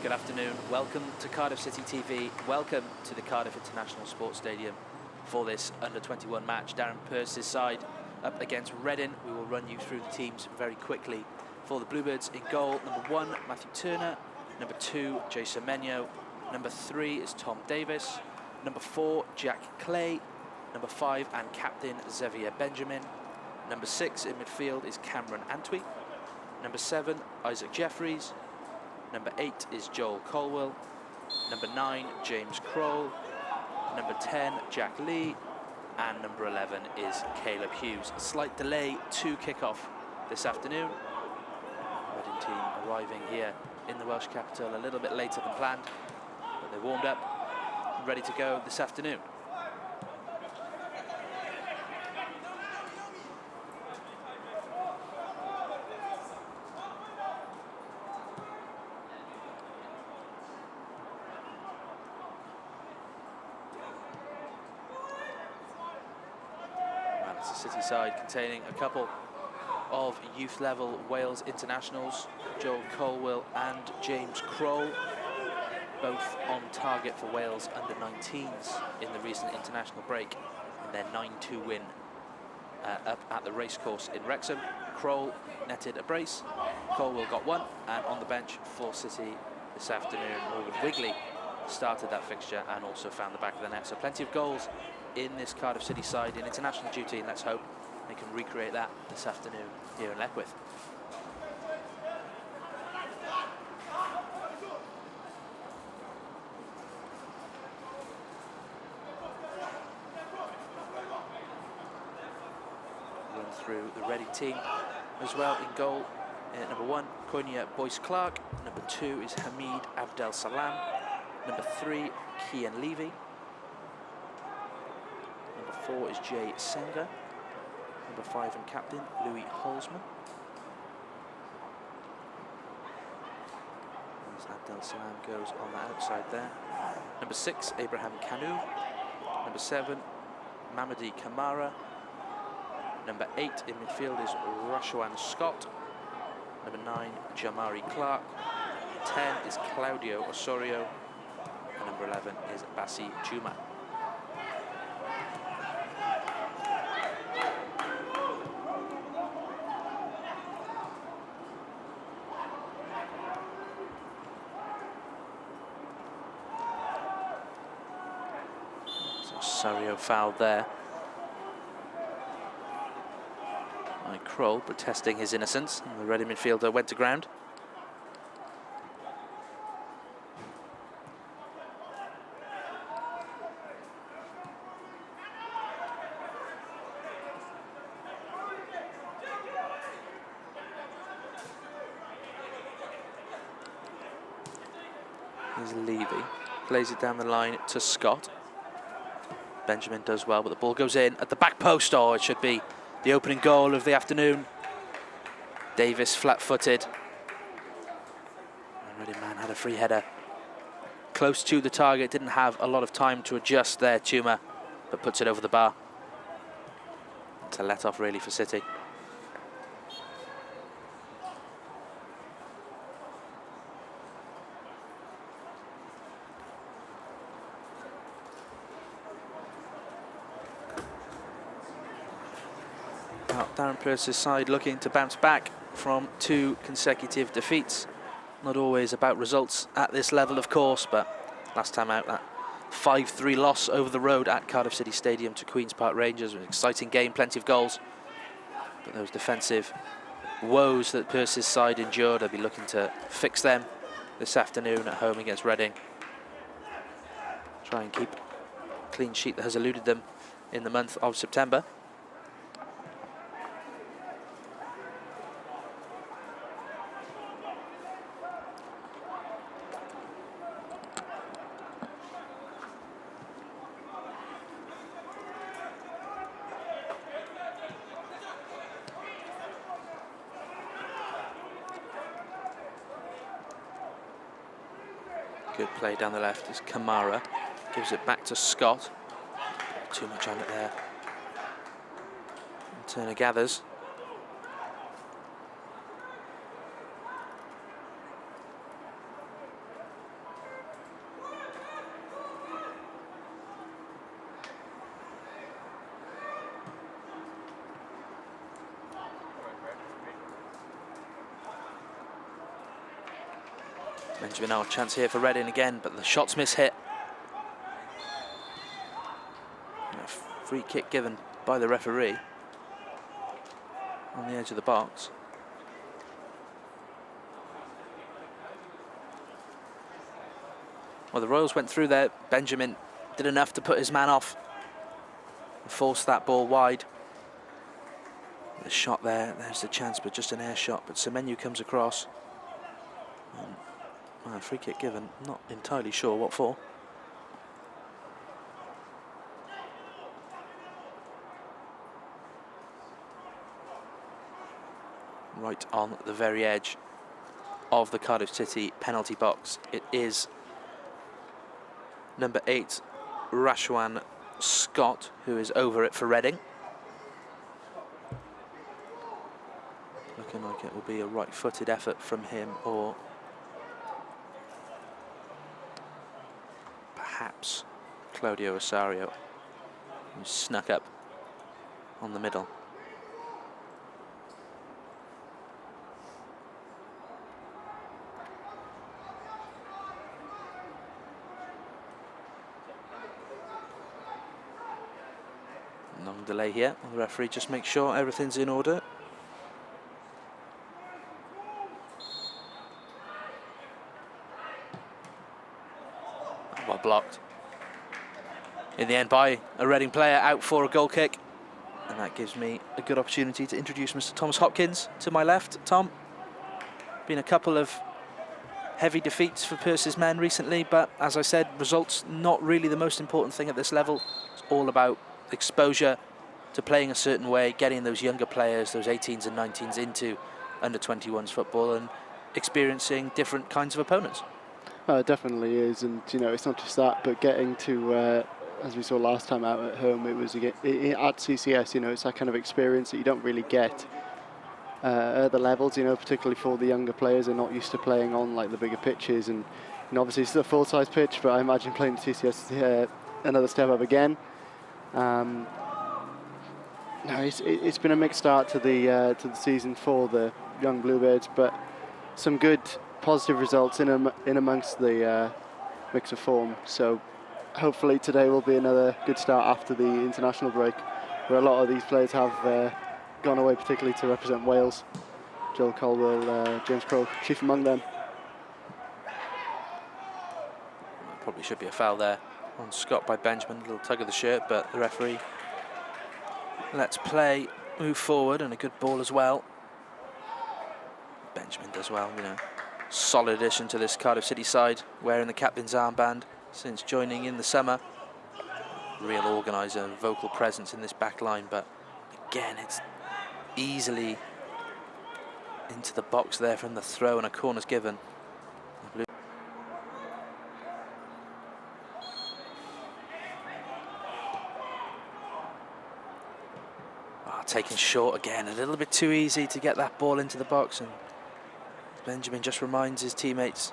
Good afternoon. Welcome to Cardiff City TV. Welcome to the Cardiff International Sports Stadium for this under-21 match. Darren Pearce's side up against Reading. We will run you through the teams very quickly. For the Bluebirds, in goal, number 1, Matthew Turner. Number 2, Jason Menyo. Number 3 is Tom Davis. Number 4, Jack Clay. Number 5 and captain Xavier Benjamin. Number 6 in midfield is Cameron Antwi. Number 7, Isaac Jeffries. Number 8 is Joel Colwell. Number 9, James Kroll. Number 10, Jack Lee. And number 11 is Caleb Hughes. A slight delay to kick off this afternoon. Reading team arriving here in the Welsh capital a little bit later than planned, but they warmed up and ready to go this afternoon. City side containing a couple of youth level Wales internationals, Joel Colwell and James Kroll, both on target for Wales under-19s in the recent international break in their 9-2 win up at the racecourse in Wrexham. Kroll netted a brace, Colwell got one, and on the bench for City this afternoon, Morgan Wigley started that fixture and also found the back of the net. So plenty of goals in this Cardiff City side in international duty, and let's hope they can recreate that this afternoon here in Leckwith. Run through the Reading team as well. In goal, number 1, Konya Boyce-Clark. Number 2 is Hamid Abdel Salam. Number 3, Kian Levy. Number 4 is Jay Senga. Number 5 and captain, Louis Holzman. As Abdel Salam goes on the outside there. Number 6, Abraham Kanu. Number 7, Mamadi Kamara. Number 8 in midfield is Rashwan Scott. Number 9, Jamari Clark. 10 is Claudio Osorio. And number 11 is Basi Juma. Osorio fouled there by Kroll, protesting his innocence, and the Reading midfielder went to ground. Here's Levy, plays it down the line to Scott. Benjamin does well, but the ball goes in at the back post. Oh, it should be the opening goal of the afternoon. Davis flat-footed. Reading man had a free header close to the target, didn't have a lot of time to adjust there, Tuma, but puts it over the bar. It's a let-off really for City. Darren Pearce's side looking to bounce back from 2 consecutive defeats. Not always about results at this level, of course, but last time out, that 5-3 loss over the road at Cardiff City Stadium to Queen's Park Rangers. An exciting game, plenty of goals. But those defensive woes that Pearce's side endured, they'll be looking to fix them this afternoon at home against Reading. Try and keep a clean sheet that has eluded them in the month of September. Good play down the left is Kamara. Gives it back to Scott. Too much on it there. And Turner gathers. Benjamin, now a chance here for Reading again, but the shot's miss-hit. A free kick given by the referee on the edge of the box. Well, the Royals went through there. Benjamin did enough to put his man off and force that ball wide. The shot there's the chance, but just an air shot. But Semenyo comes across. And, free kick given, not entirely sure what for. Right on the very edge of the Cardiff City penalty box. It is number 8, Rashwan Scott, who is over it for Reading. Looking like it will be a right-footed effort from him, or perhaps Claudio Osario, who snuck up on the middle. Long delay here. The referee just makes sure everything's in order. Well blocked. In the end by a Reading player, out for a goal kick. And that gives me a good opportunity to introduce Mr. Thomas Hopkins to my left. Tom, been a couple of heavy defeats for Percy's men recently, but as I said, results not really the most important thing at this level. It's all about exposure to playing a certain way, getting those younger players, those 18s and 19s into under-21s football and experiencing different kinds of opponents. It definitely is, and you know, it's not just that, but getting to, as we saw last time out at home, it was at CCS, you know, it's that kind of experience that you don't really get at the levels, you know, particularly for the younger players. They're not used to playing on like the bigger pitches, and obviously it's a full-size pitch, but I imagine playing at CCS another step up again. No, it's been a mixed start to the season for the young Bluebirds, but some good positive results in amongst the mix of form. So hopefully today will be another good start after the international break, where a lot of these players have gone away, particularly to represent Wales. Joel Colwell, James Crowe, chief among them. Probably should be a foul there on Scott by Benjamin, a little tug of the shirt, but the referee lets play move forward, and a good ball as well. Benjamin does well, you know. Solid addition to this Cardiff City side, wearing the captain's armband since joining in the summer. Real organiser and vocal presence in this back line, but again, it's easily into the box there from the throw, and a corner's given. Taken short again, a little bit too easy to get that ball into the box, and Benjamin just reminds his teammates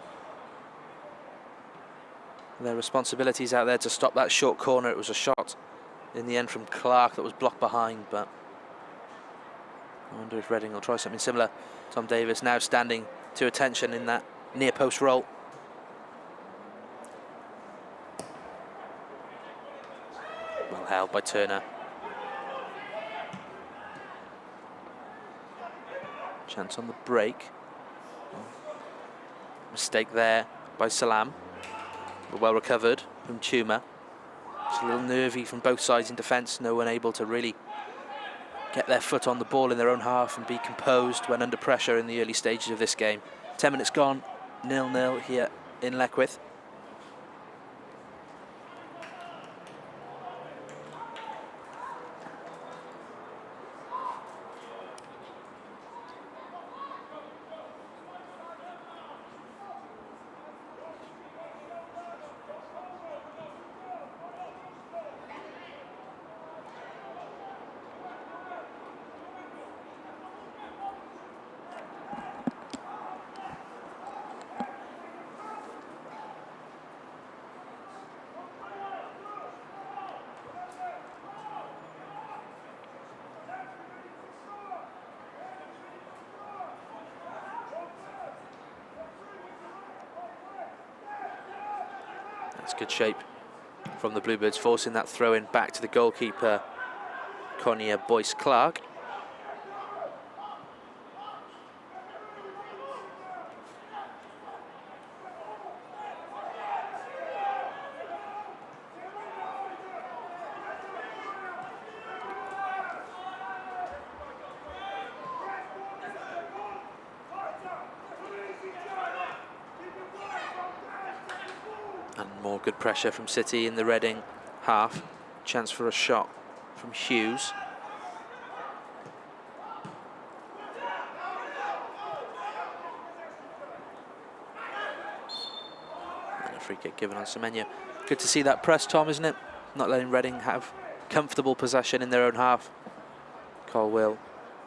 their responsibilities out there to stop that short corner. It was a shot in the end from Clark that was blocked behind, but I wonder if Reading will try something similar. Tom Davis now standing to attention in that near post roll. Well held by Turner. Chance on the break. Mistake there by Salam, but well recovered from Tuma. It's a little nervy from both sides in defence. No one able to really get their foot on the ball in their own half and be composed when under pressure in the early stages of this game. 10 minutes gone, 0-0 here in Leckwith. That's good shape from the Bluebirds, forcing that throw in back to the goalkeeper, Connie Boyce-Clark. And more good pressure from City in the Reading half. Chance for a shot from Hughes. And a free kick given on Semenyo. Good to see that press, Tom, isn't it? Not letting Reading have comfortable possession in their own half. Colwill,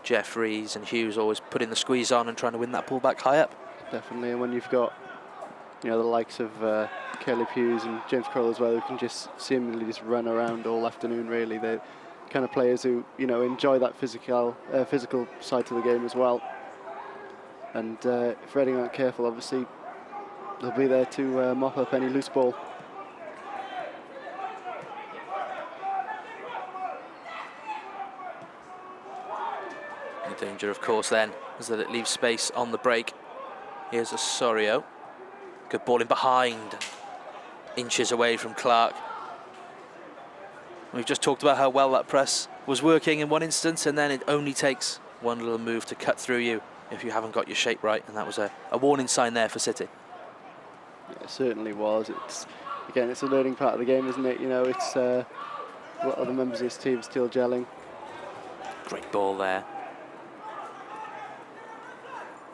Jeffries and Hughes always putting the squeeze on and trying to win that ball back high up. Definitely, and when you've got, you know, the likes of Caleb Hughes and James Crowell as well, who can just seemingly just run around all afternoon, really. They're kind of players who, you know, enjoy that physical side to the game as well. And if Reading aren't careful, obviously, they'll be there to mop up any loose ball. The danger, of course, then, is that it leaves space on the break. Here's Osorio. Good ball in behind. Inches away from Clark. We've just talked about how well that press was working in one instance, and then it only takes one little move to cut through you if you haven't got your shape right, and that was a warning sign there for City. Yeah, it certainly was. Again, it's a learning part of the game, isn't it? You know, it's what other members of this team still gelling. Great ball there.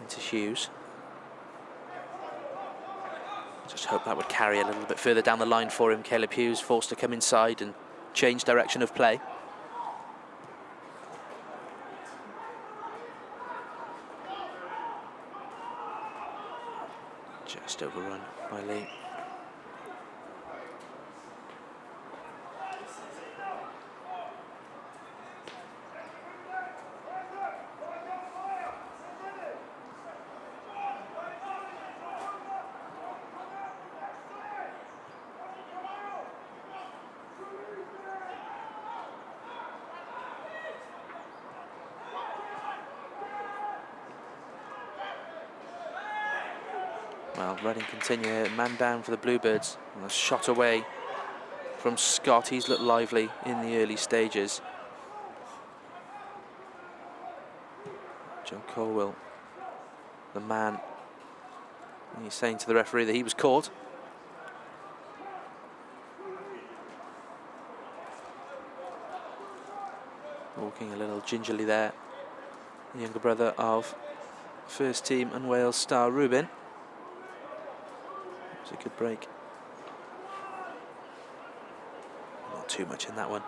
Into Hughes. Just hope that would carry a little bit further down the line for him. Caleb Hughes forced to come inside and change direction of play. Just overrun by Lee. Well, Reading continue here, man down for the Bluebirds. And a shot away from Scott. He's looked lively in the early stages. Joe Colwill, the man. And he's saying to the referee that he was caught. Walking a little gingerly there. The younger brother of first team and Wales star Rubin. It was a good break. Not too much in that one,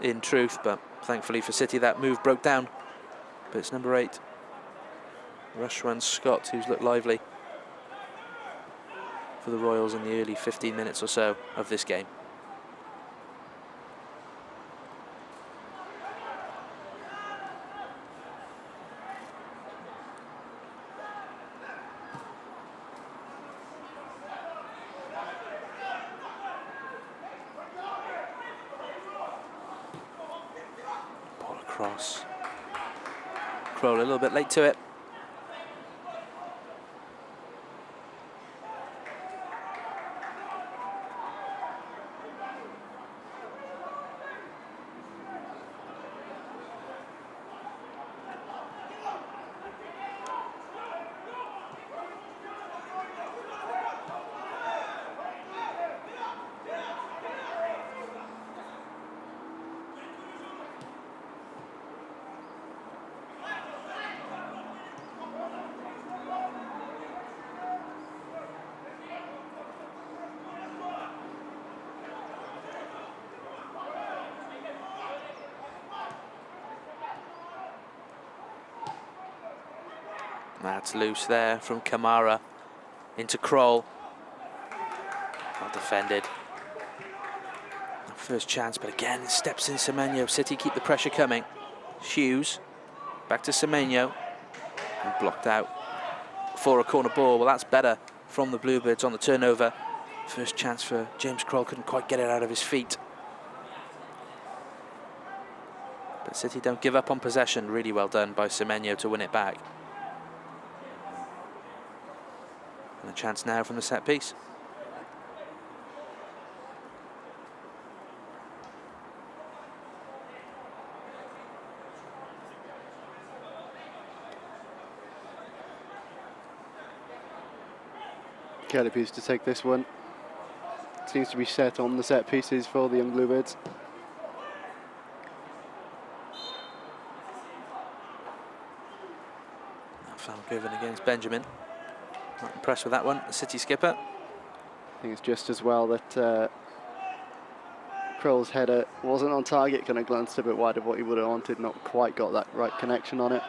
in truth, but thankfully for City that move broke down. But it's number 8, Rushwan Scott, who's looked lively for the Royals in the early 15 minutes or so of this game. Cross. Kroll a little bit late to it. That's loose there from Kamara into Kroll. Well defended. First chance, but again steps in Semenyo. City keep the pressure coming. Hughes back to Semenyo and blocked out for a corner ball. Well, that's better from the Bluebirds on the turnover. First chance for James Kroll, couldn't quite get it out of his feet. But City don't give up on possession. Really well done by Semenyo to win it back. And a chance now from the set piece. Cardiff used to take this one. Seems to be set on the set pieces for the young Bluebirds. Foul given against Benjamin. Not impressed with that one, the City skipper. I think it's just as well that Kroll's header wasn't on target, kind of glanced a bit wide of what he would have wanted, not quite got that right connection on it.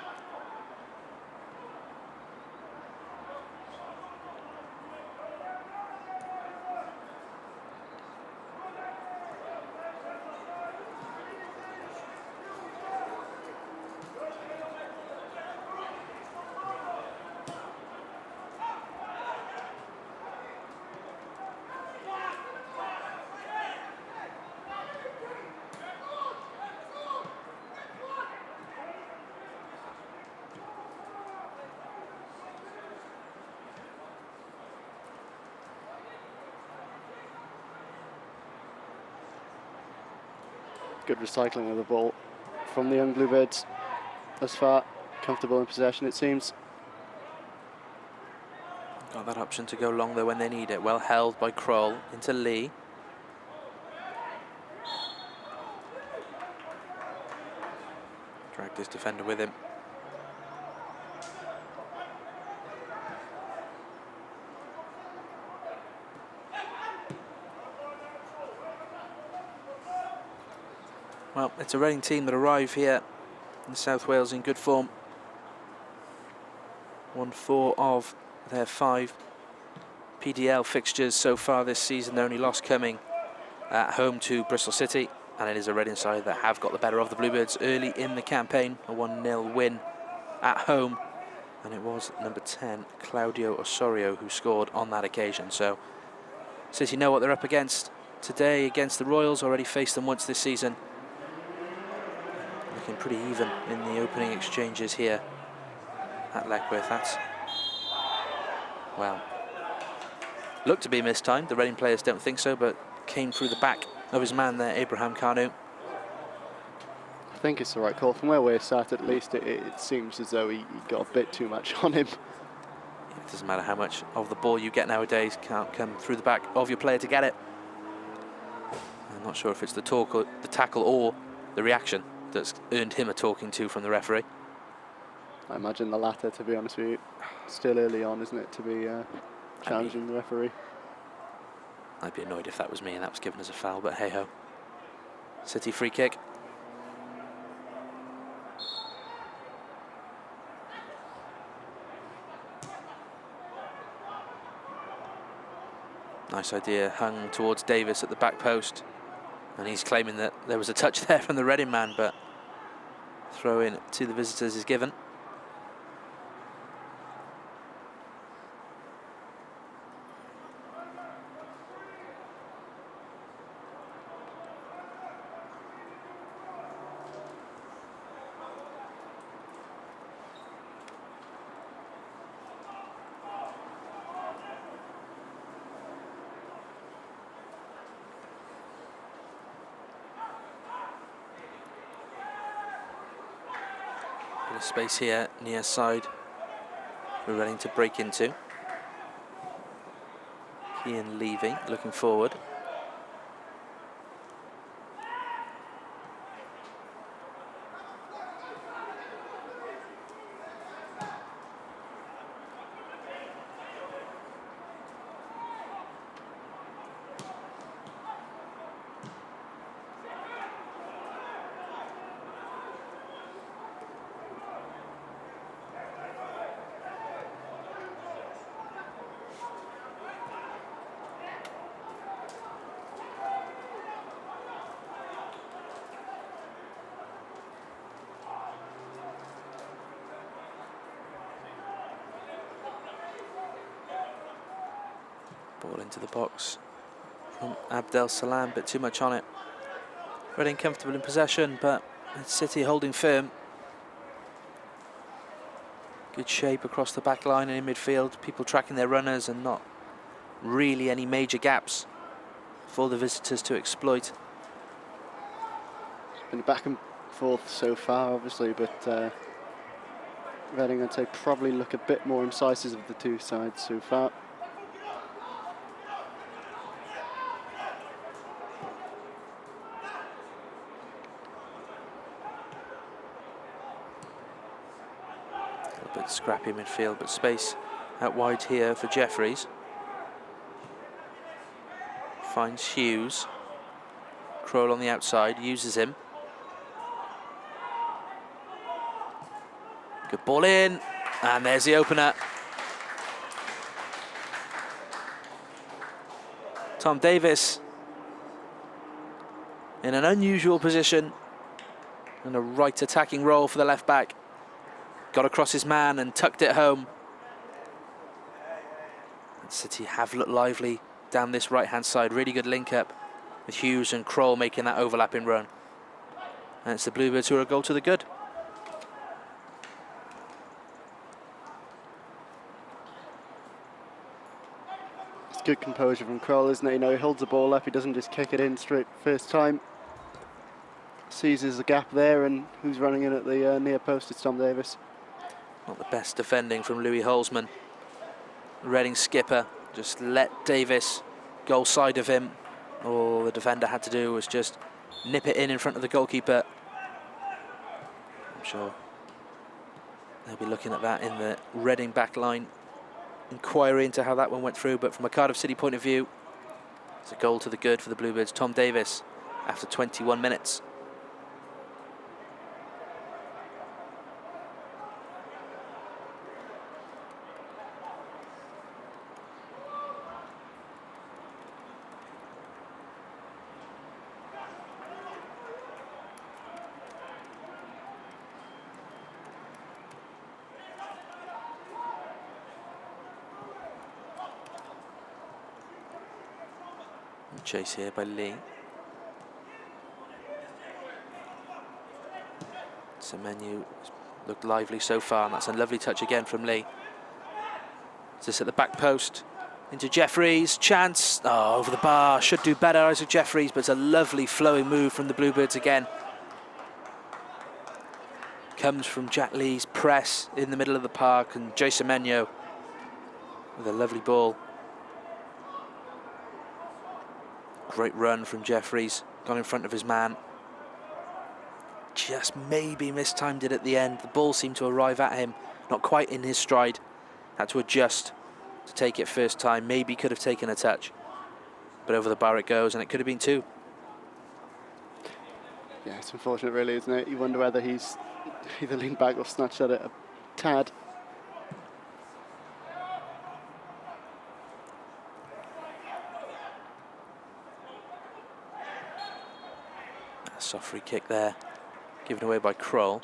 Good recycling of the ball from the young Bluebirds thus far. Comfortable in possession, it seems. Got that option to go long though when they need it. Well held by Kroll into Lee. Dragged his defender with him. Well, it's a Reading team that arrive here in South Wales in good form. Won 4 of their 5 PDL fixtures so far this season. The only loss coming at home to Bristol City, and it is a Reading side that have got the better of the Bluebirds early in the campaign. A 1-0 win at home, and it was number 10, Claudio Osorio, who scored on that occasion. So City know what they're up against today against the Royals. Already faced them once this season. Looking pretty even in the opening exchanges here at Leckwith. That's, well, looked to be mistimed. The Reading players don't think so, but came through the back of his man there, Abraham Kanu. I think it's the right call. From where we're sat, at least, it seems as though he got a bit too much on him. It doesn't matter how much of the ball you get nowadays, can't come through the back of your player to get it. I'm not sure if it's the talk or the tackle or the reaction that's earned him a talking to from the referee. I imagine the latter, to be honest with you. Still early on, isn't it, to be challenging the referee? I'd be annoyed if that was me and that was given as a foul, but hey-ho. City free kick. Nice idea, hung towards Davis at the back post. And he's claiming that there was a touch there from the Reading man, but throw in to the visitors is given. Bit of space here near side we're ready to break into. Ian Levy looking forward. Ball into the box from Abdel Salam, bit too much on it. Reading comfortable in possession, but it's City holding firm. Good shape across the back line and in midfield. People tracking their runners and not really any major gaps for the visitors to exploit. It's been back and forth so far, obviously, but Reading, I'd say, probably look a bit more incisive of the two sides so far. A little bit scrappy midfield, but space out wide here for Jeffries. Finds Hughes. Kroll on the outside, uses him. Good ball in, and there's the opener. Tom Davis in an unusual position and a right attacking role for the left back. Got across his man and tucked it home. And City have looked lively down this right hand side. Really good link up with Hughes and Kroll making that overlapping run. And it's the Bluebirds who are a goal to the good. Good composure from Kroll, isn't it? You know, he holds the ball up, he doesn't just kick it in straight first time. Seizes the gap there, and who's running in at the near post? It's Tom Davis. Not the best defending from Louis Holzman. Reading skipper just let Davis go side of him. All the defender had to do was just nip it in front of the goalkeeper. I'm sure they'll be looking at that in the Reading back line. Inquiry into how that one went through, but from a Cardiff City point of view, it's a goal to the good for the Bluebirds. Tom Davis after 21 minutes. Chase here by Lee. Semenyo looked lively so far, and that's a lovely touch again from Lee. This at the back post into Jeffries, chance, oh, over the bar, should do better Isaac Jeffries, but it's a lovely flowing move from the Bluebirds again. Comes from Jack Lee's press in the middle of the park, and Jay Semenyo with a lovely ball. Great run from Jeffries, got in front of his man. Just maybe mistimed it at the end. The ball seemed to arrive at him, not quite in his stride. Had to adjust to take it first time. Maybe could have taken a touch. But over the bar it goes, and it could have been two. Yeah, it's unfortunate really, isn't it? You wonder whether he's either leaned back or snatched at it a tad. Soft free kick there, given away by Kroll.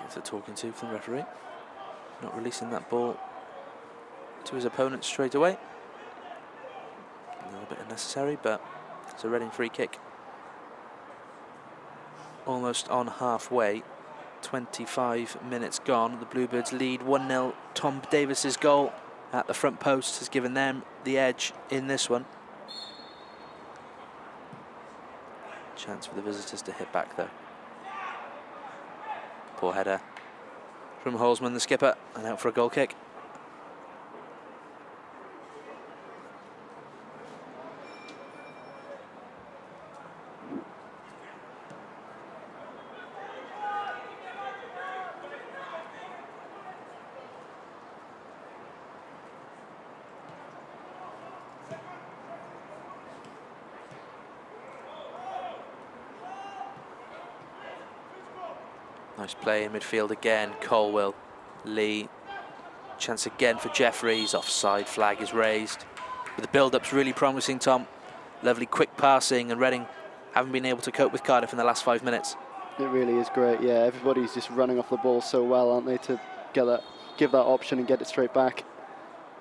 Gets a talking to from the referee. Not releasing that ball to his opponent straight away. A little bit unnecessary, but it's a Reading free kick. Almost on halfway, 25 minutes gone. The Bluebirds lead 1-0. Tom Davis's goal at the front post has given them the edge in this one. Chance for the visitors to hit back though. Poor header from Holzman, the skipper, and out for a goal kick. Nice play in midfield again. Colwell, Lee. Chance again for Jeffries. Offside flag is raised. But the build-up's really promising, Tom. Lovely quick passing, and Reading haven't been able to cope with Cardiff in the last 5 minutes. It really is great, yeah. Everybody's just running off the ball so well, aren't they, to give that option and get it straight back.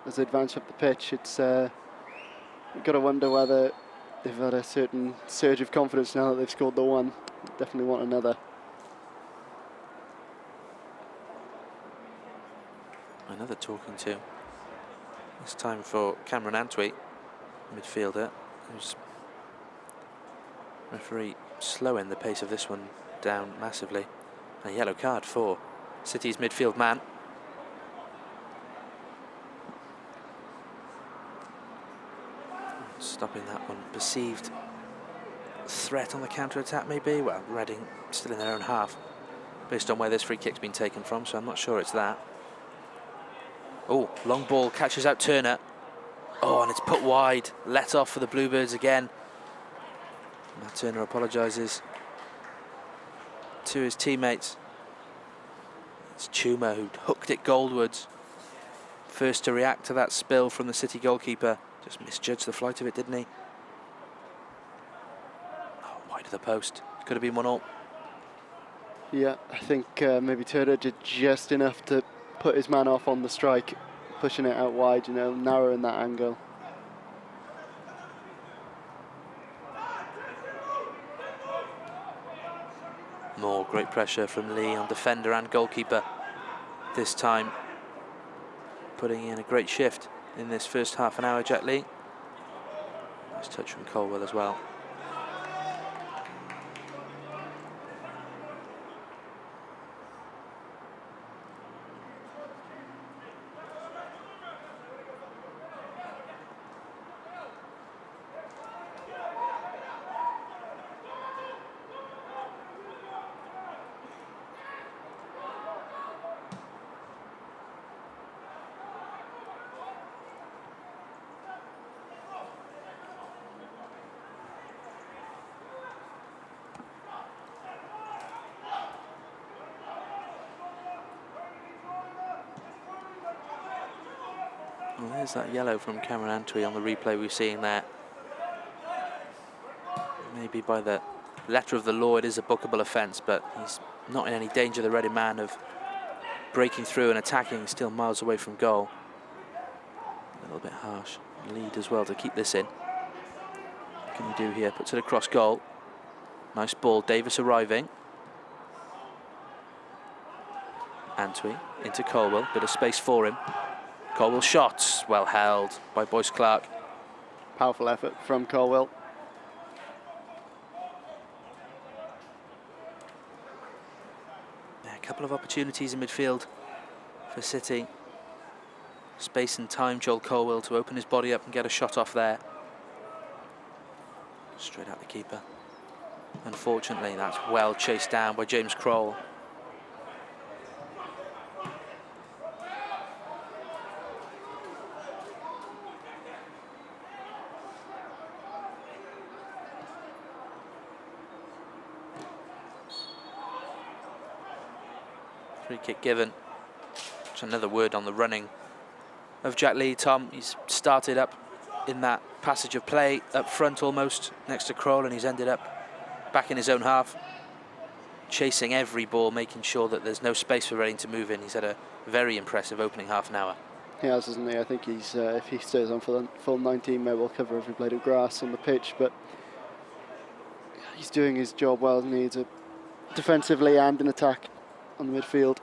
As they advance up the pitch, it's you've got to wonder whether they've had a certain surge of confidence now that they've scored the one. Definitely want another. Another talking to. It's time for Cameron Antwi, midfielder, who's referee slowing the pace of this one down massively. A yellow card for City's midfield man. Stopping that one. Perceived threat on the counter-attack maybe. Well, Reading still in their own half based on where this free kick's been taken from, so I'm not sure it's that. Oh, long ball, catches out Turner. Oh, and it's put wide. Let off for the Bluebirds again. Matt Turner apologises to his teammates. It's Chuma who hooked it goalwards. First to react to that spill from the City goalkeeper. Just misjudged the flight of it, didn't he? Oh, wide of the post. Could have been 1-0. Yeah, I think maybe Turner did just enough to put his man off on the strike, pushing it out wide, you know, narrowing that angle. More great pressure from Lee on defender and goalkeeper. This time putting in a great shift in this first half an hour, Jet Lee. Nice touch from Colwell as well. Well, there's that yellow from Cameron Antwi on the replay we've seen there. Maybe by the letter of the law it is a bookable offence, but he's not in any danger, the Reading man, of breaking through and attacking, still miles away from goal. A little bit harsh. Lead as well to keep this in. What can you do here? Puts it across goal. Nice ball, Davis arriving. Antwi into Colwell, bit of space for him. Colwell shots, well held by Boyce Clark. Powerful effort from Colwell. A couple of opportunities in midfield for City. Space and time, Joel Colwell to open his body up and get a shot off there. Straight at the keeper. Unfortunately, that's well chased down by James Kroll. Free kick given. Just another word on the running of Jack Lee. Tom, he's started up in that passage of play up front almost next to Kroll, and he's ended up back in his own half, chasing every ball, making sure that there's no space for Reading to move in. He's had a very impressive opening half an hour. He has, hasn't he? I think he's if he stays on for the full 19, maybe we'll cover every blade of grass on the pitch, but he's doing his job well, isn't he? He's defensively and in attack on the midfield.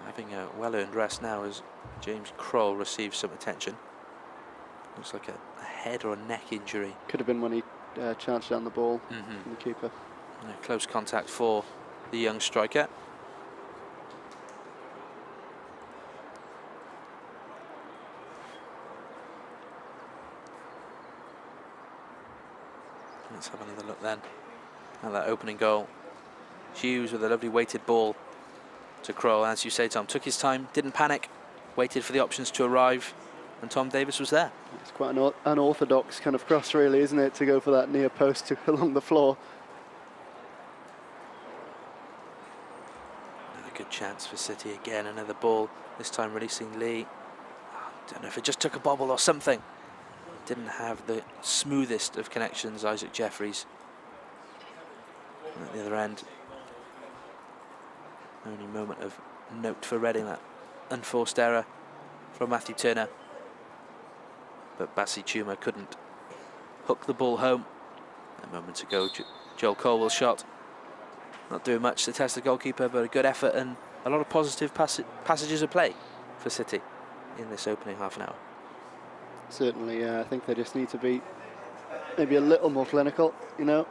Having a well-earned rest now as James Kroll receives some attention. Looks like a head or a neck injury. Could have been when he charged down the ball from the keeper. Close contact for the young striker. Let's have another look then at that opening goal. Hughes with a lovely weighted ball to Kroll, as you say, Tom. Took his time, didn't panic, waited for the options to arrive, and Tom Davis was there. It's quite an unorthodox kind of cross, really, isn't it, to go for that near post along the floor. Another good chance for City again. Another ball, this time releasing Lee. I don't know if it just took a bobble or something. didn't have the smoothest of connections, Isaac Jeffries. And at the other end, only moment of note for Reading, that unforced error from Matthew Turner. But Bassi Chuma couldn't hook the ball home. A moment ago, Joel Colwell's shot. Not doing much to test the goalkeeper, but a good effort and a lot of positive passages of play for City in this opening half an hour. Certainly, I think they just need to be maybe a little more clinical, you know.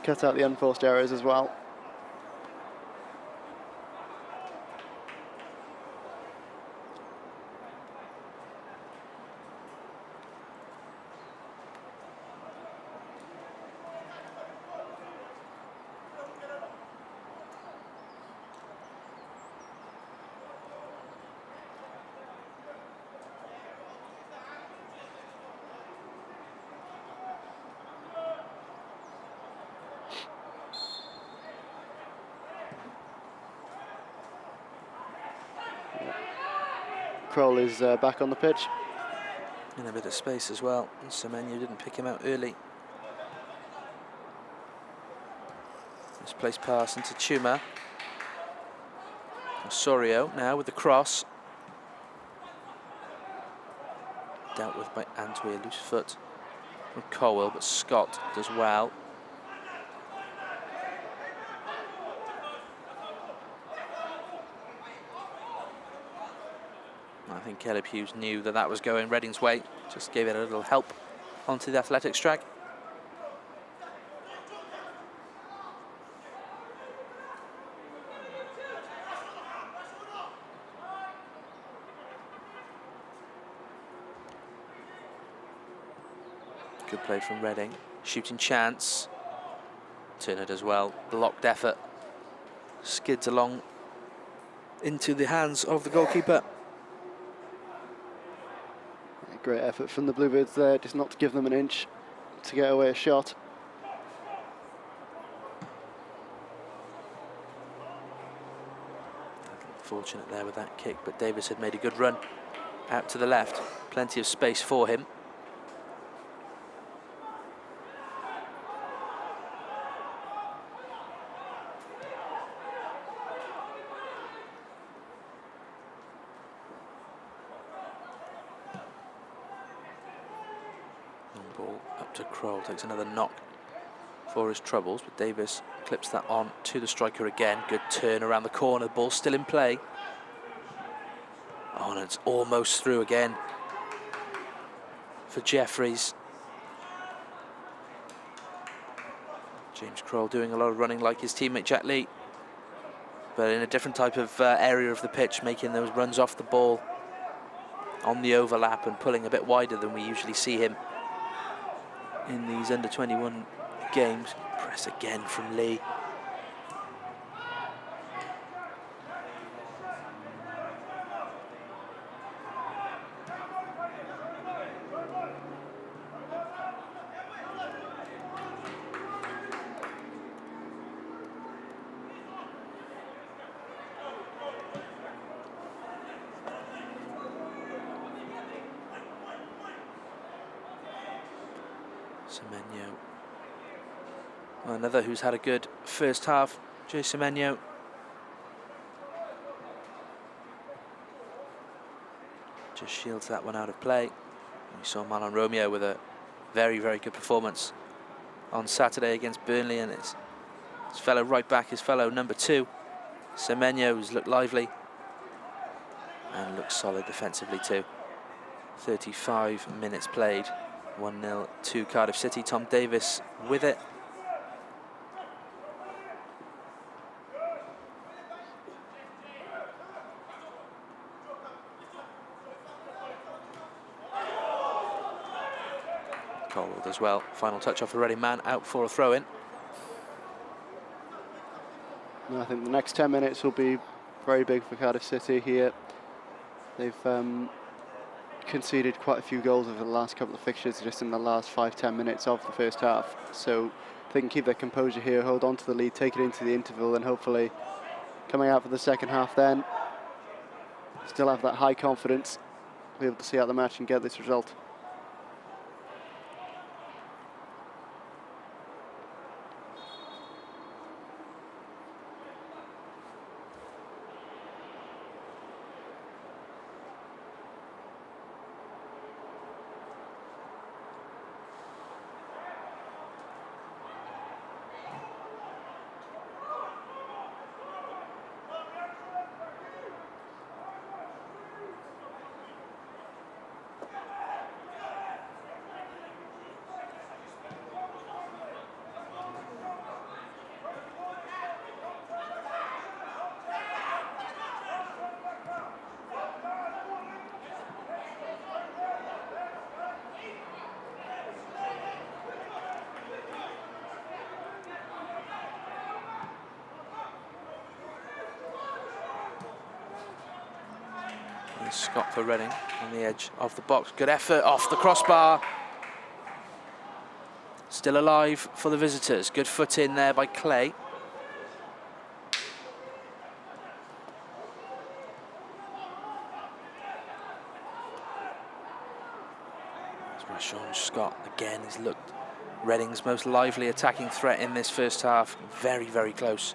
Cut out the unforced errors as well. Kroll is back on the pitch. In a bit of space as well. Semenyo didn't pick him out early. Misplaced pass into Chuma. Osorio now with the cross. Dealt with by Antwi, loose foot from Colwell, but Scott does well. I think Caleb Hughes knew that that was going Reading's way, just gave it a little help onto the Athletics track. Good play from Reading, shooting chance. Turner does well, blocked effort, skids along into the hands of the goalkeeper. Great effort from the Bluebirds there, just not to give them an inch to get away a shot. Fortunate there with that kick, but Davis had made a good run out to the left. Plenty of space for him. Ball up to Kroll, takes another knock for his troubles, but Davis clips that on to the striker again. Good turn around the corner, ball still in play. Oh, and it's almost through again for Jeffries. James Kroll doing a lot of running like his teammate Jack Lee, but in a different type of area of the pitch, making those runs off the ball on the overlap and pulling a bit wider than we usually see him in these under-21 games. Press again from Lee. Semenyo, another who's had a good first half, Jay Semenyo. Just shields that one out of play. We saw Marlon Romeo with a very, very good performance on Saturday against Burnley, and his fellow right back, his fellow number 2, Semenyo, who's looked lively and looks solid defensively too. 35 minutes played. 1-0 to Cardiff City. Tom Davis with it. Colwell as well. Final touch off a Reading man, out for a throw-in. I think the next 10 minutes will be very big for Cardiff City here. They've conceded quite a few goals over the last couple of fixtures, just in the last 5-10 minutes of the first half. So if they can keep their composure here, hold on to the lead, take it into the interval, and hopefully coming out for the second half then, still have that high confidence, be able to see out the match and get this result. Scott for Reading on the edge of the box. Good effort off the crossbar. Still alive for the visitors. Good foot in there by Clay. Sean Scott again has looked Reading's most lively attacking threat in this first half. Very, very close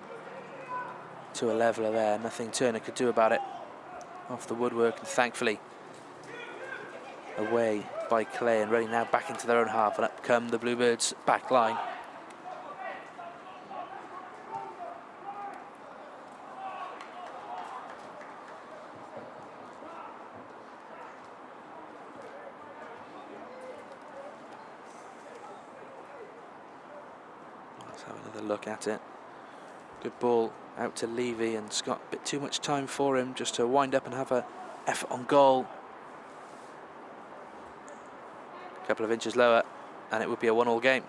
to a leveller there. Nothing Turner could do about it. Off the woodwork, and thankfully away by Clay, and Reading now back into their own half, and up come the Bluebirds back line. Let's have another look at it. Good ball out to Levy, and Scott, a bit too much time for him just to wind up and have a effort on goal. A couple of inches lower and it would be a 1-1 game.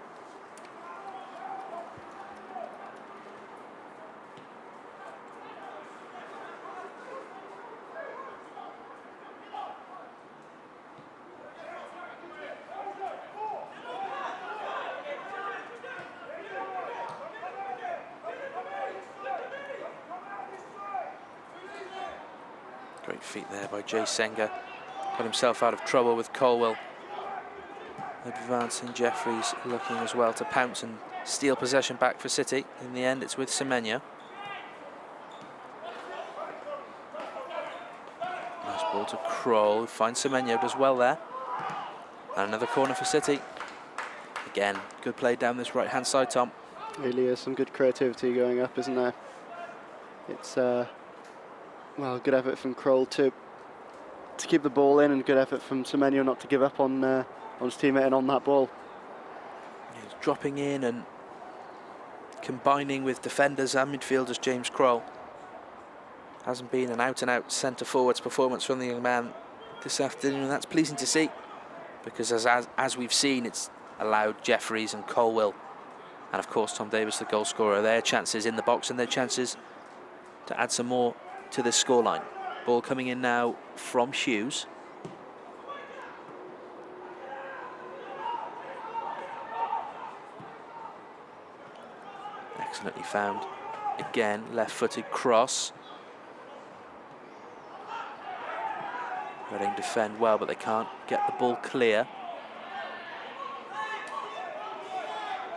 Great feat there by Jay Senga. Got himself out of trouble with Colwell. Advancing Jeffries looking as well to pounce and steal possession back for City. In the end, it's with Semenyo. Nice ball to Kroll. Finds Semenyo, does well there. And another corner for City. Again, good play down this right-hand side, Tom. Really is some good creativity going up, isn't there? It's well, good effort from Kroll to keep the ball in, and good effort from Semenyo not to give up on his teammate and on that ball. He's dropping in and combining with defenders and midfielders. James Kroll hasn't been an out-and-out centre-forwards performance from the young man this afternoon, and that's pleasing to see, because as we've seen, it's allowed Jeffries and Colwell, and of course Tom Davis, the goal scorer, their chances in the box and their chances to add some more to this scoreline. Ball coming in now from Hughes. Excellently found. Again, left-footed cross. Reading defend well, but they can't get the ball clear.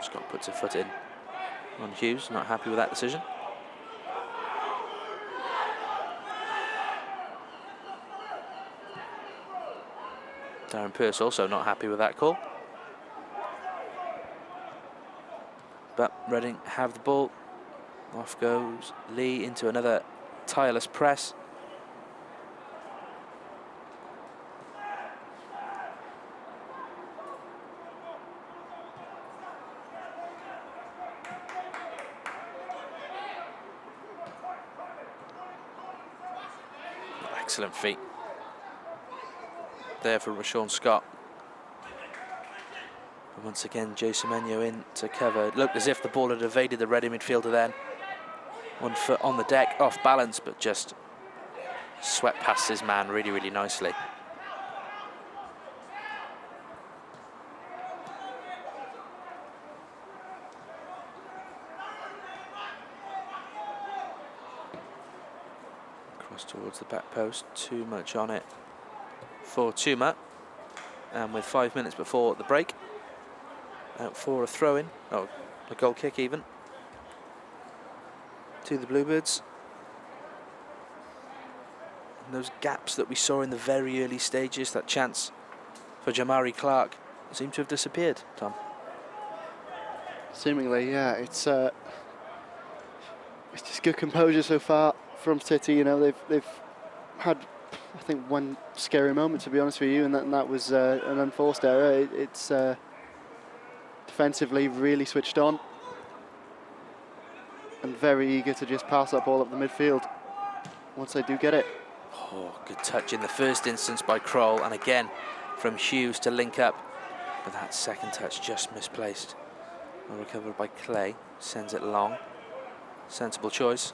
Scott puts a foot in on Hughes, not happy with that decision. Darren Pearce also not happy with that call. But Reading have the ball. Off goes Lee into another tireless press. Excellent feat there for Rashawn Scott. And once again, Jay Semenyo in to cover. It looked as if the ball had evaded the Reading midfielder then. 1 foot on the deck, off balance, but just swept past his man really, really nicely. Cross towards the back post, too much on it for Tuma, and with 5 minutes before the break, out for a throw-in, oh, a goal kick even, to the Bluebirds. And those gaps that we saw in the very early stages, that chance for Jamari Clark, seem to have disappeared, Tom. Seemingly, yeah. It's just good composure so far from City. You know, they've had, I think, one scary moment, to be honest with you, and that was an unforced error. It's defensively really switched on and very eager to just pass that ball up the midfield once they do get it. Oh, good touch in the first instance by Kroll, and again from Hughes to link up, but that second touch just misplaced. Well recovered by Clay, sends it long. Sensible choice.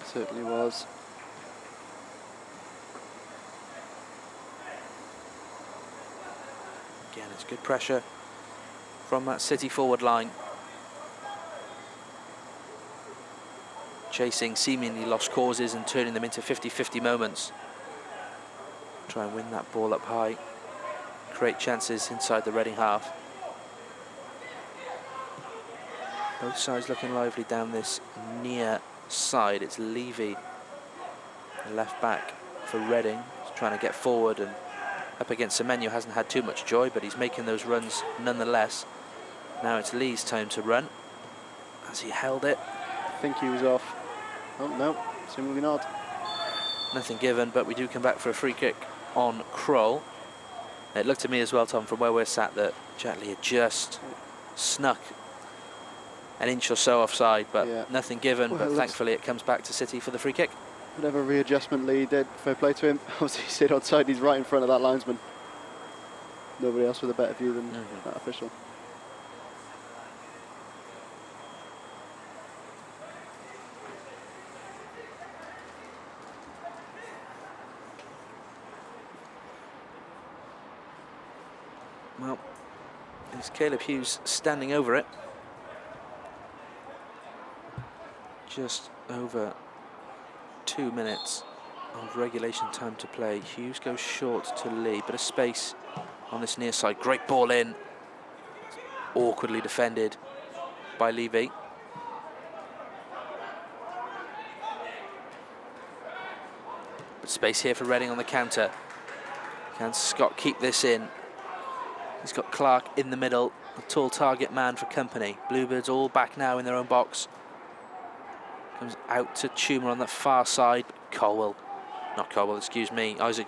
Certainly was. Again, it's good pressure from that City forward line. Chasing seemingly lost causes and turning them into 50-50 moments. Try and win that ball up high. Create chances inside the Reading half. Both sides looking lively down this near side. It's Levy, the left back for Reading. He's trying to get forward and up against Semenyo. Hasn't had too much joy, but he's making those runs nonetheless. Now it's Lee's time to run. Has he held it? I think he was off. Oh, no, seemingly not. Nothing given, but we do come back for a free kick on Kroll. It looked to me as well, Tom, from where we're sat, that Jatley had just snuck an inch or so offside, but yeah, nothing given. Well, but thankfully it comes back to City for the free kick. Whatever readjustment Lee did, fair play to him. Obviously, he's sit outside, he's right in front of that linesman. Nobody else with a better view than that official. Well, it's Caleb Hughes standing over it. Just over 2 minutes of regulation time to play. Hughes goes short to Lee, but a space on this near side. Great ball in. Awkwardly defended by Levy. But space here for Reading on the counter. Can Scott keep this in? He's got Clark in the middle, a tall target man for company. Bluebirds all back now in their own box. Comes out to Tumer on the far side. Isaac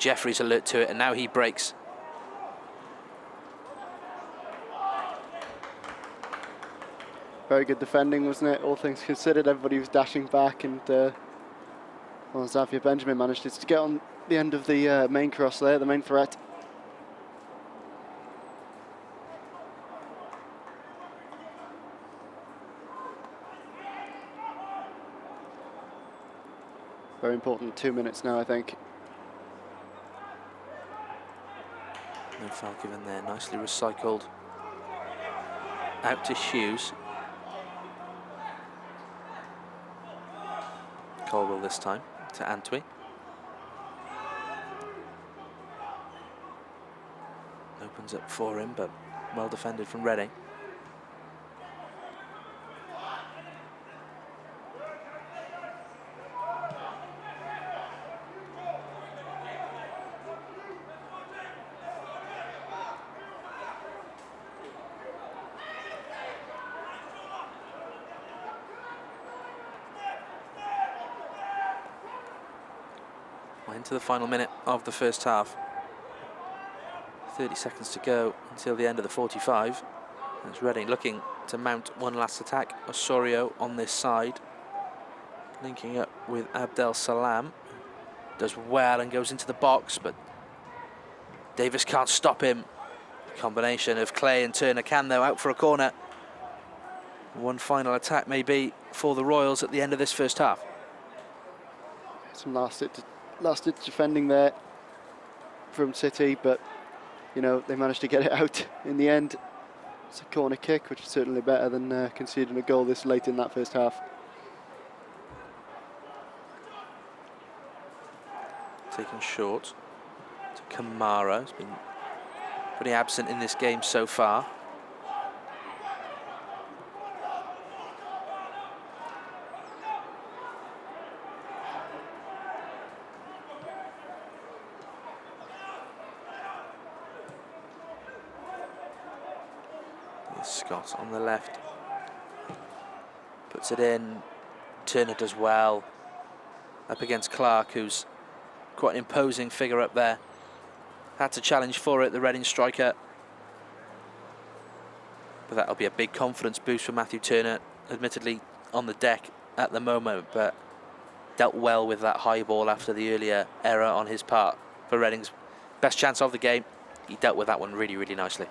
Jeffries alert to it, and now he breaks. Very good defending, wasn't it? All things considered, everybody was dashing back, and well, Xavier Benjamin managed to get on the end of the main cross there, the main threat. Very important 2 minutes now, I think. No foul given there, nicely recycled. Out to Hughes. Colwell this time to Antwi. Opens up for him, but well defended from Reading. Into the final minute of the first half. 30 seconds to go until the end of the 45. It's Reading looking to mount one last attack. Osorio on this side, linking up with Abdel Salam. Does well and goes into the box, but Davis can't stop him. The combination of Clay and Turner can, though, out for a corner. One final attack maybe for the Royals at the end of this first half. Some last-ditch defending there from City, but you know, they managed to get it out in the end. It's a corner kick, which is certainly better than conceding a goal this late in that first half. Taken short to Kamara. He's been pretty absent in this game so far. Scott on the left, puts it in. Turner does well up against Clark, who's quite an imposing figure up there. Had to challenge for it, the Reading striker, but that'll be a big confidence boost for Matthew Turner, admittedly on the deck at the moment, but dealt well with that high ball after the earlier error on his part. For Reading's best chance of the game, he dealt with that one really, really nicely.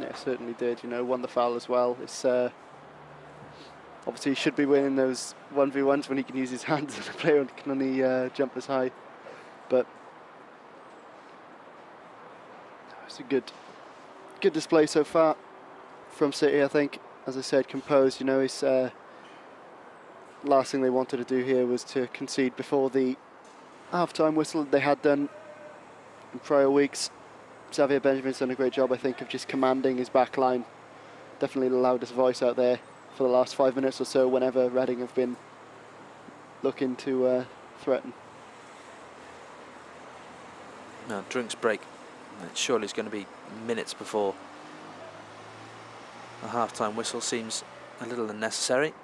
Yeah, certainly did. You know, won the foul as well. It's obviously he should be winning those 1v1s when he can use his hands, and the player can only jump as high. But it's a good good display so far from City, I think. As I said, composed. You know, it's last thing they wanted to do here was to concede before the half-time whistle they had done in prior weeks. Xavier Benjamin's done a great job, I think, of just commanding his back line. Definitely the loudest voice out there for the last 5 minutes or so whenever Reading have been looking to threaten. Now, drinks break. It surely is going to be minutes before a half-time whistle. Seems a little unnecessary.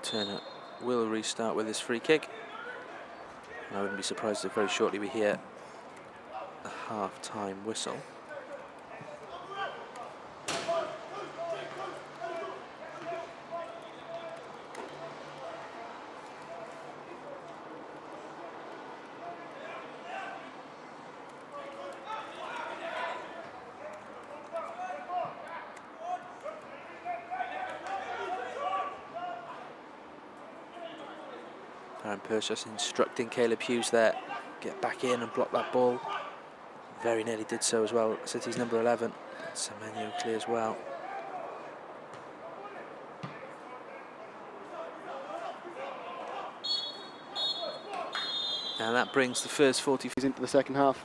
Turner will restart with his free kick. I wouldn't be surprised if very shortly we hear a half-time whistle. Darren Purse just instructing Caleb Hughes there, get back in and block that ball. Very nearly did so as well. City's number 11, Semenyo clears well. And that brings the first 40 into the second half.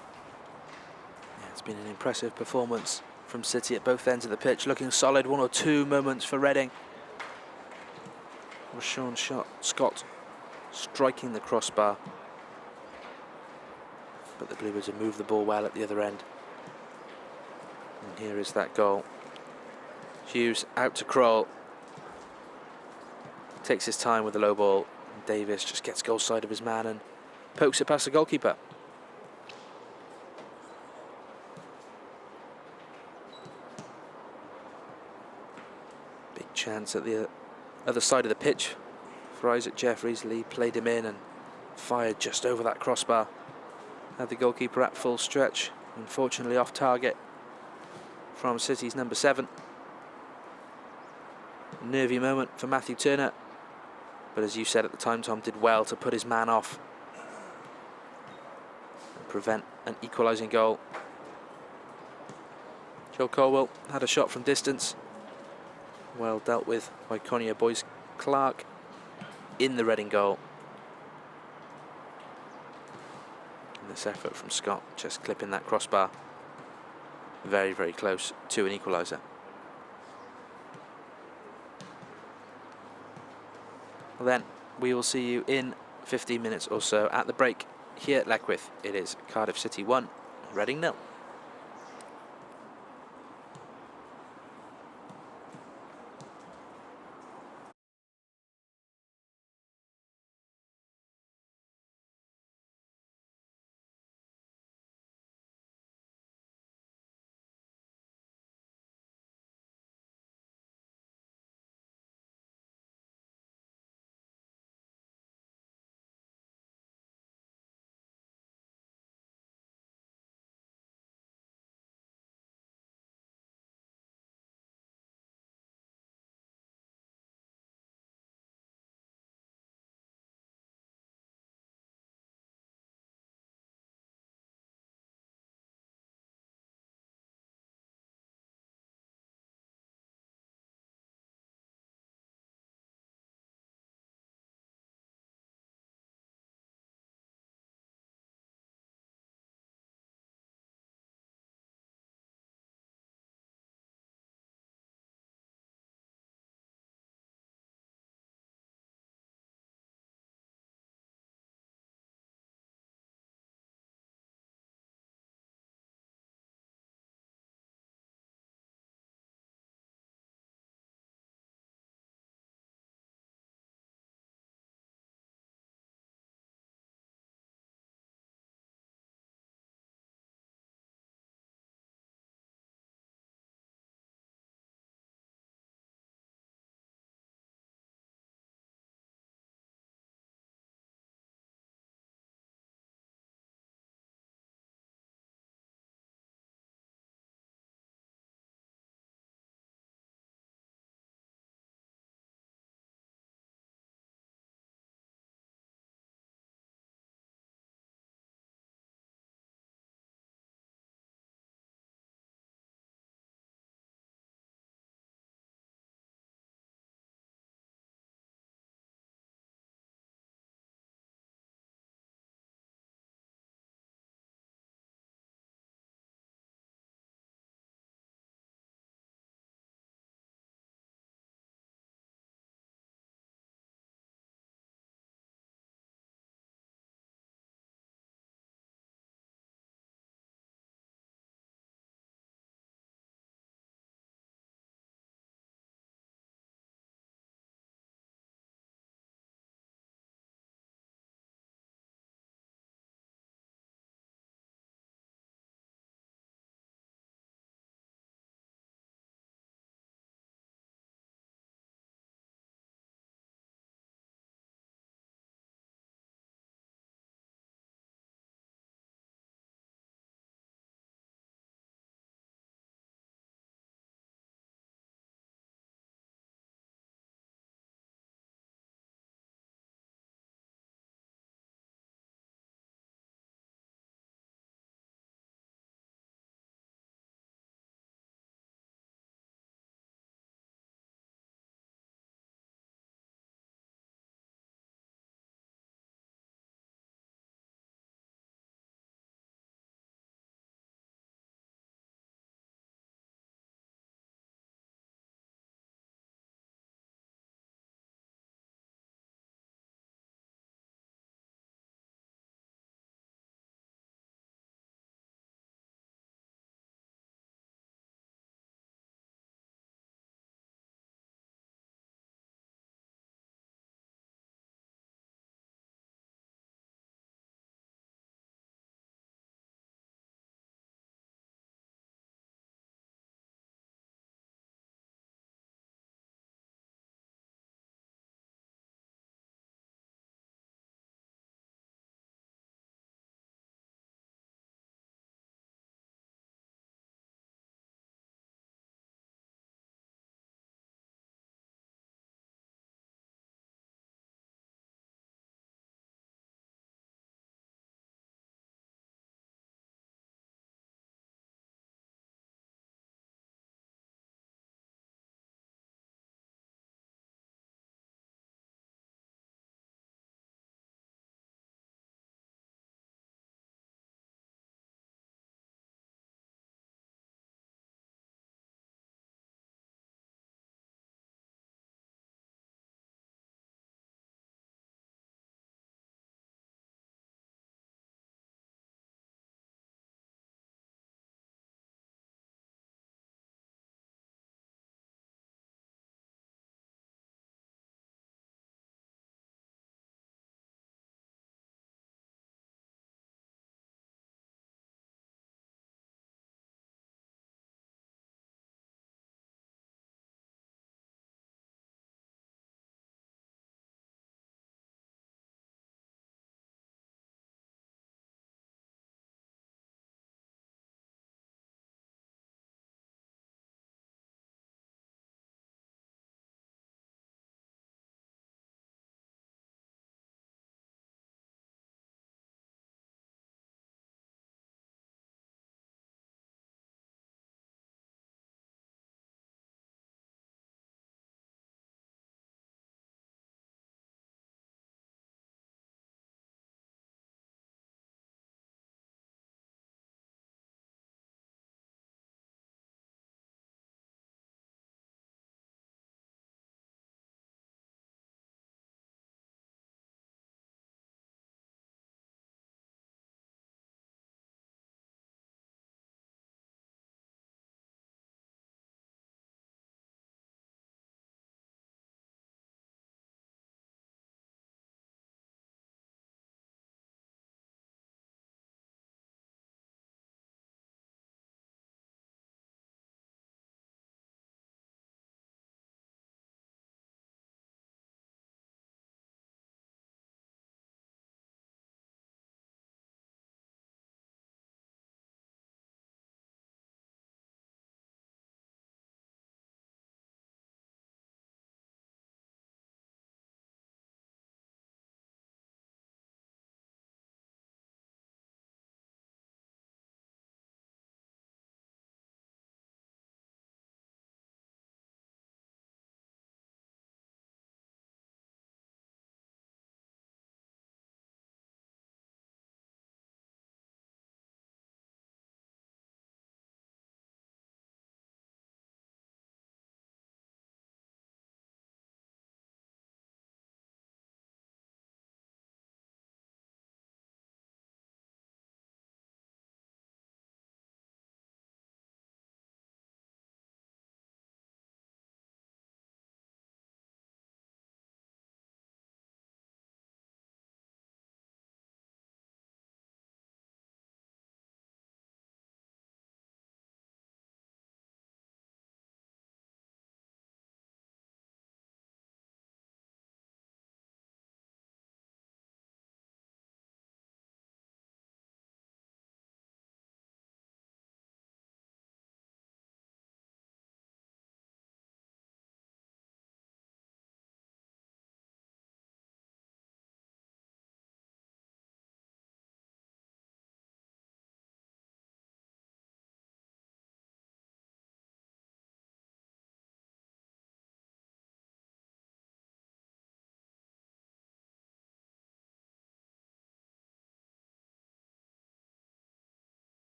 Yeah, it's been an impressive performance from City at both ends of the pitch, looking solid. 1 or 2 moments for Reading. Rashawn Scott striking the crossbar, but the Bluebirds have moved the ball well at the other end. And here is that goal. Hughes out to Kroll, takes his time with the low ball, and Davis just gets goal side of his man and pokes it past the goalkeeper. Big chance at the other side of the pitch for Isaac Jeffries. Lee played him in and fired just over that crossbar. Had the goalkeeper at full stretch, unfortunately off target from City's number 7. Nervy moment for Matthew Turner, but as you said at the time, Tom, did well to put his man off and prevent an equalising goal. Joe Colwell had a shot from distance, well dealt with by Conyer Boyce Clark in the Reading goal. And this effort from Scott, just clipping that crossbar. Very, very close to an equaliser. Well then, we will see you in 15 minutes or so at the break here at Leckwith. It is Cardiff City 1, Reading 0.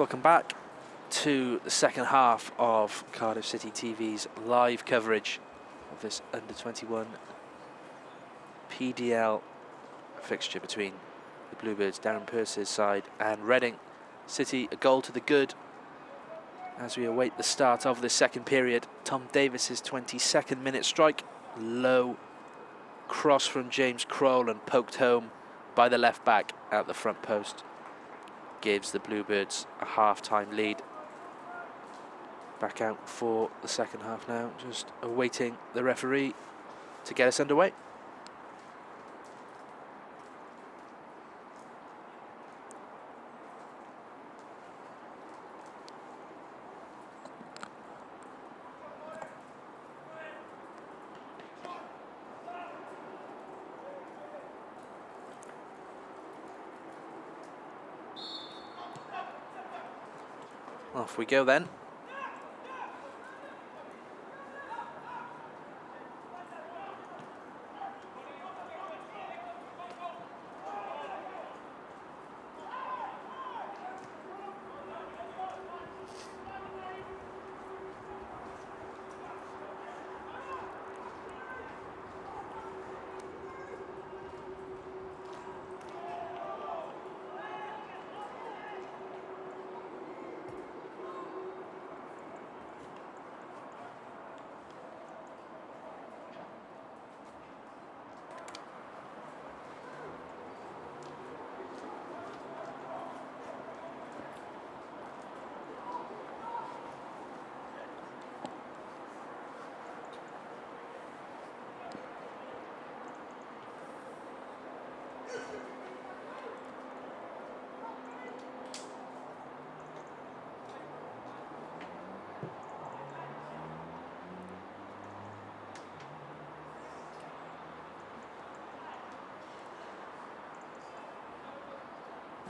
Welcome back to the second half of Cardiff City TV's live coverage of this under-21 PDL fixture between the Bluebirds, Darren Pearce's side, and Reading City. A goal to the good as we await the start of the second period. Tom Davis's 22nd minute strike, low cross from James Kroll and poked home by the left back at the front post, gives the Bluebirds a half-time lead. Back out for the second half now, just awaiting the referee to get us underway. Off we go then.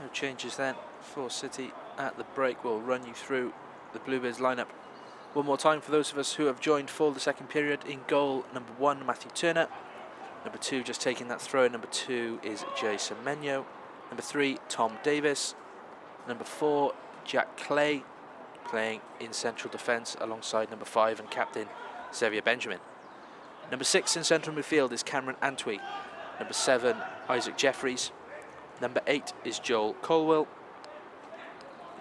No changes then for City at the break. We'll run you through the Bluebirds lineup one more time for those of us who have joined for the second period. In goal, number 1, Matthew Turner. Number 2, just taking that throw. Number 2 is Jay Semenyo. Number 3, Tom Davis. Number 4, Jack Clay, playing in central defence alongside number 5 and captain Xavier Benjamin. Number 6 in central midfield is Cameron Antwi. Number 7, Isaac Jeffries. Number 8 is Joel Colwell.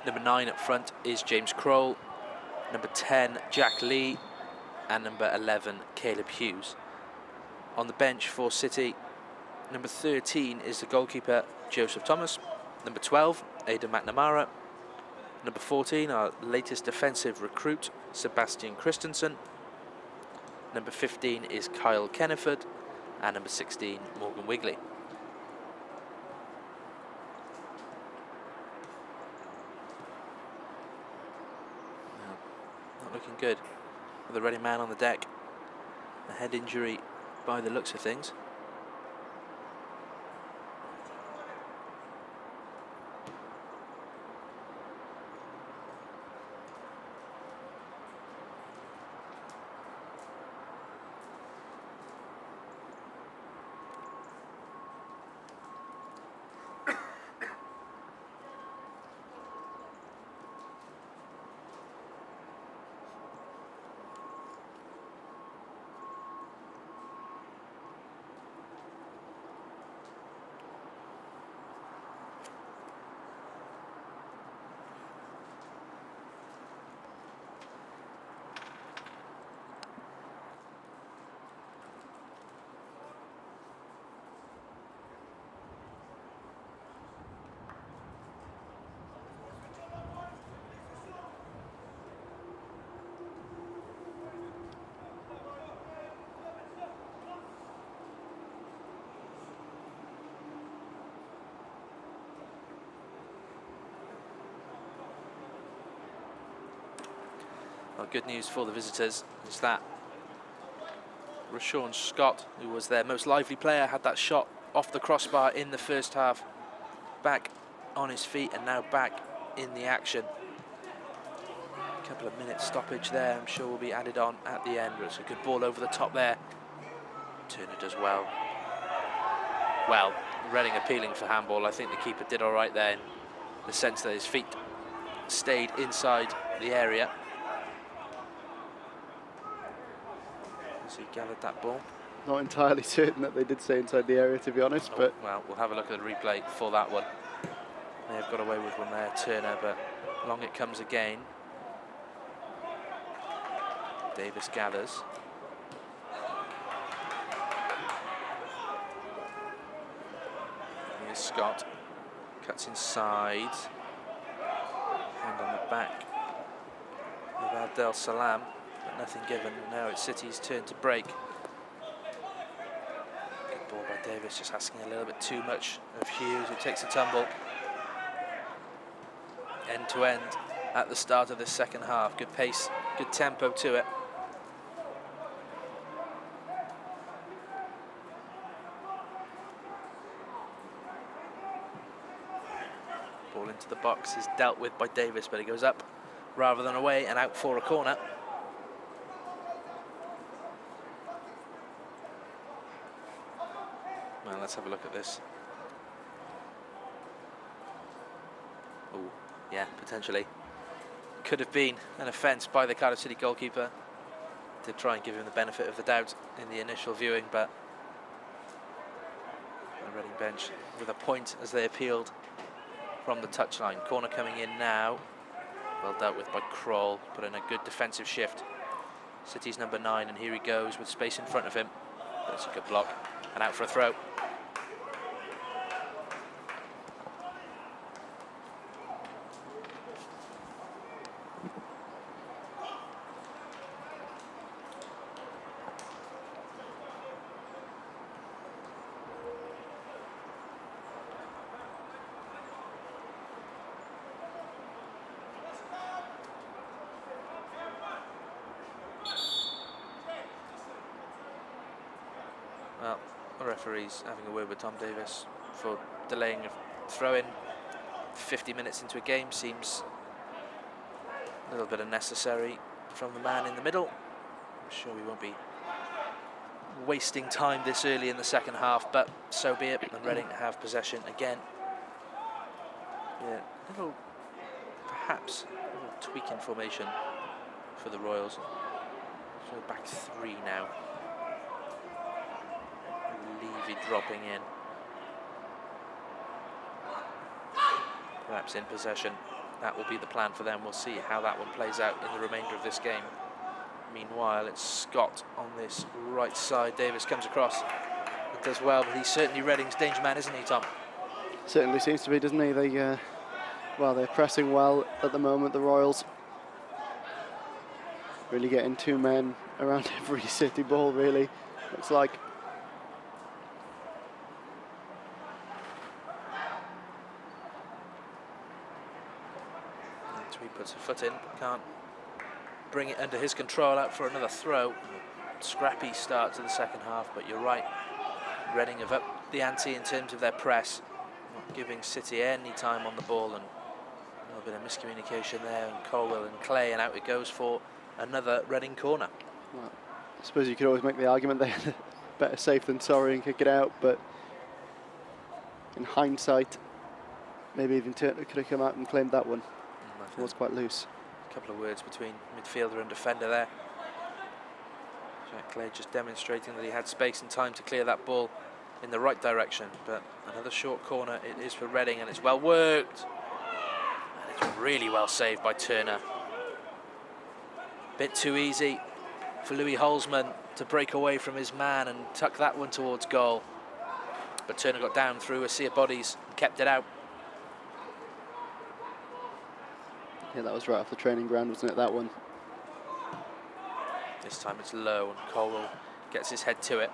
Number 9 up front is James Kroll. Number 10, Jack Lee. And number 11, Caleb Hughes. On the bench for City, number 13 is the goalkeeper, Joseph Thomas. Number 12, Aidan McNamara. Number 14, our latest defensive recruit, Sebastian Christensen. Number 15 is Kyle Kenneford. And number 16, Morgan Wigley. Looking good with the Reading man on the deck. A head injury by the looks of things. Well, good news for the visitors is that Rashawn Scott, who was their most lively player, had that shot off the crossbar in the first half, back on his feet and now back in the action. A couple of minutes stoppage there, I'm sure will be added on at the end, but it's a good ball over the top there. Turner does well. Well, Reading appealing for handball. I think the keeper did all right there in the sense that his feet stayed inside the area. As he gathered that ball. Not entirely certain that they did stay inside the area, to be honest, but... Well, we'll have a look at the replay for that one. They have got away with one there, Turner, but long it comes again. Davis gathers. Here's Scott. Cuts inside. Hand on the back of Abdel Salam, but nothing given. Now it's City's turn to break. Good ball by Davis, just asking a little bit too much of Hughes, who takes a tumble. End to end at the start of this second half. Good pace, good tempo to it. Ball into the box is dealt with by Davis, but it goes up rather than away and out for a corner. Well, let's have a look at this. Oh, yeah, potentially. Could have been an offence by the Cardiff City goalkeeper. Did try and give him the benefit of the doubt in the initial viewing, but the Reading bench with a point as they appealed from the touchline. Corner coming in now. Well dealt with by Kroll, put in a good defensive shift. City's number 9, and here he goes with space in front of him. That's a good block, and out for a throw. Well, the referee's having a word with Tom Davis for delaying a throw-in. 50 minutes into a game seems a little bit unnecessary from the man in the middle. I'm sure we won't be wasting time this early in the second half, but so be it. And Reading have possession again. Yeah, perhaps a little tweak in formation for the Royals. So back 3 now. Levy dropping in. Perhaps in possession. That will be the plan for them. We'll see how that one plays out in the remainder of this game. Meanwhile, it's Scott on this right side. Davis comes across. It does well, but he's certainly Reading's danger man, isn't he, Tom? Certainly seems to be, doesn't he? Well, they're pressing well at the moment, the Royals. Really getting 2 men around every City ball, really. Looks like. He puts a foot in, can't bring it under his control, out for another throw. Scrappy start to the second half, but you're right. Reading have upped the ante in terms of their press, not giving City any time on the ball, and a little bit of miscommunication there, and Colwell and Clay, and out it goes for another Reading corner. Well, I suppose you could always make the argument they're better safe than sorry and kick it out, but in hindsight, maybe even Turner could have come out and claimed that one. It was quite loose. A couple of words between midfielder and defender there. Jack Clay just demonstrating that he had space and time to clear that ball in the right direction, but another short corner it is for Reading, and it's well worked. And it's really well saved by Turner. Bit too easy for Louis Holzman to break away from his man and tuck that one towards goal. But Turner got down through a sea of bodies and kept it out. Yeah, that was right off the training ground, wasn't it, that one? This time it's low, and Colwell gets his head to it.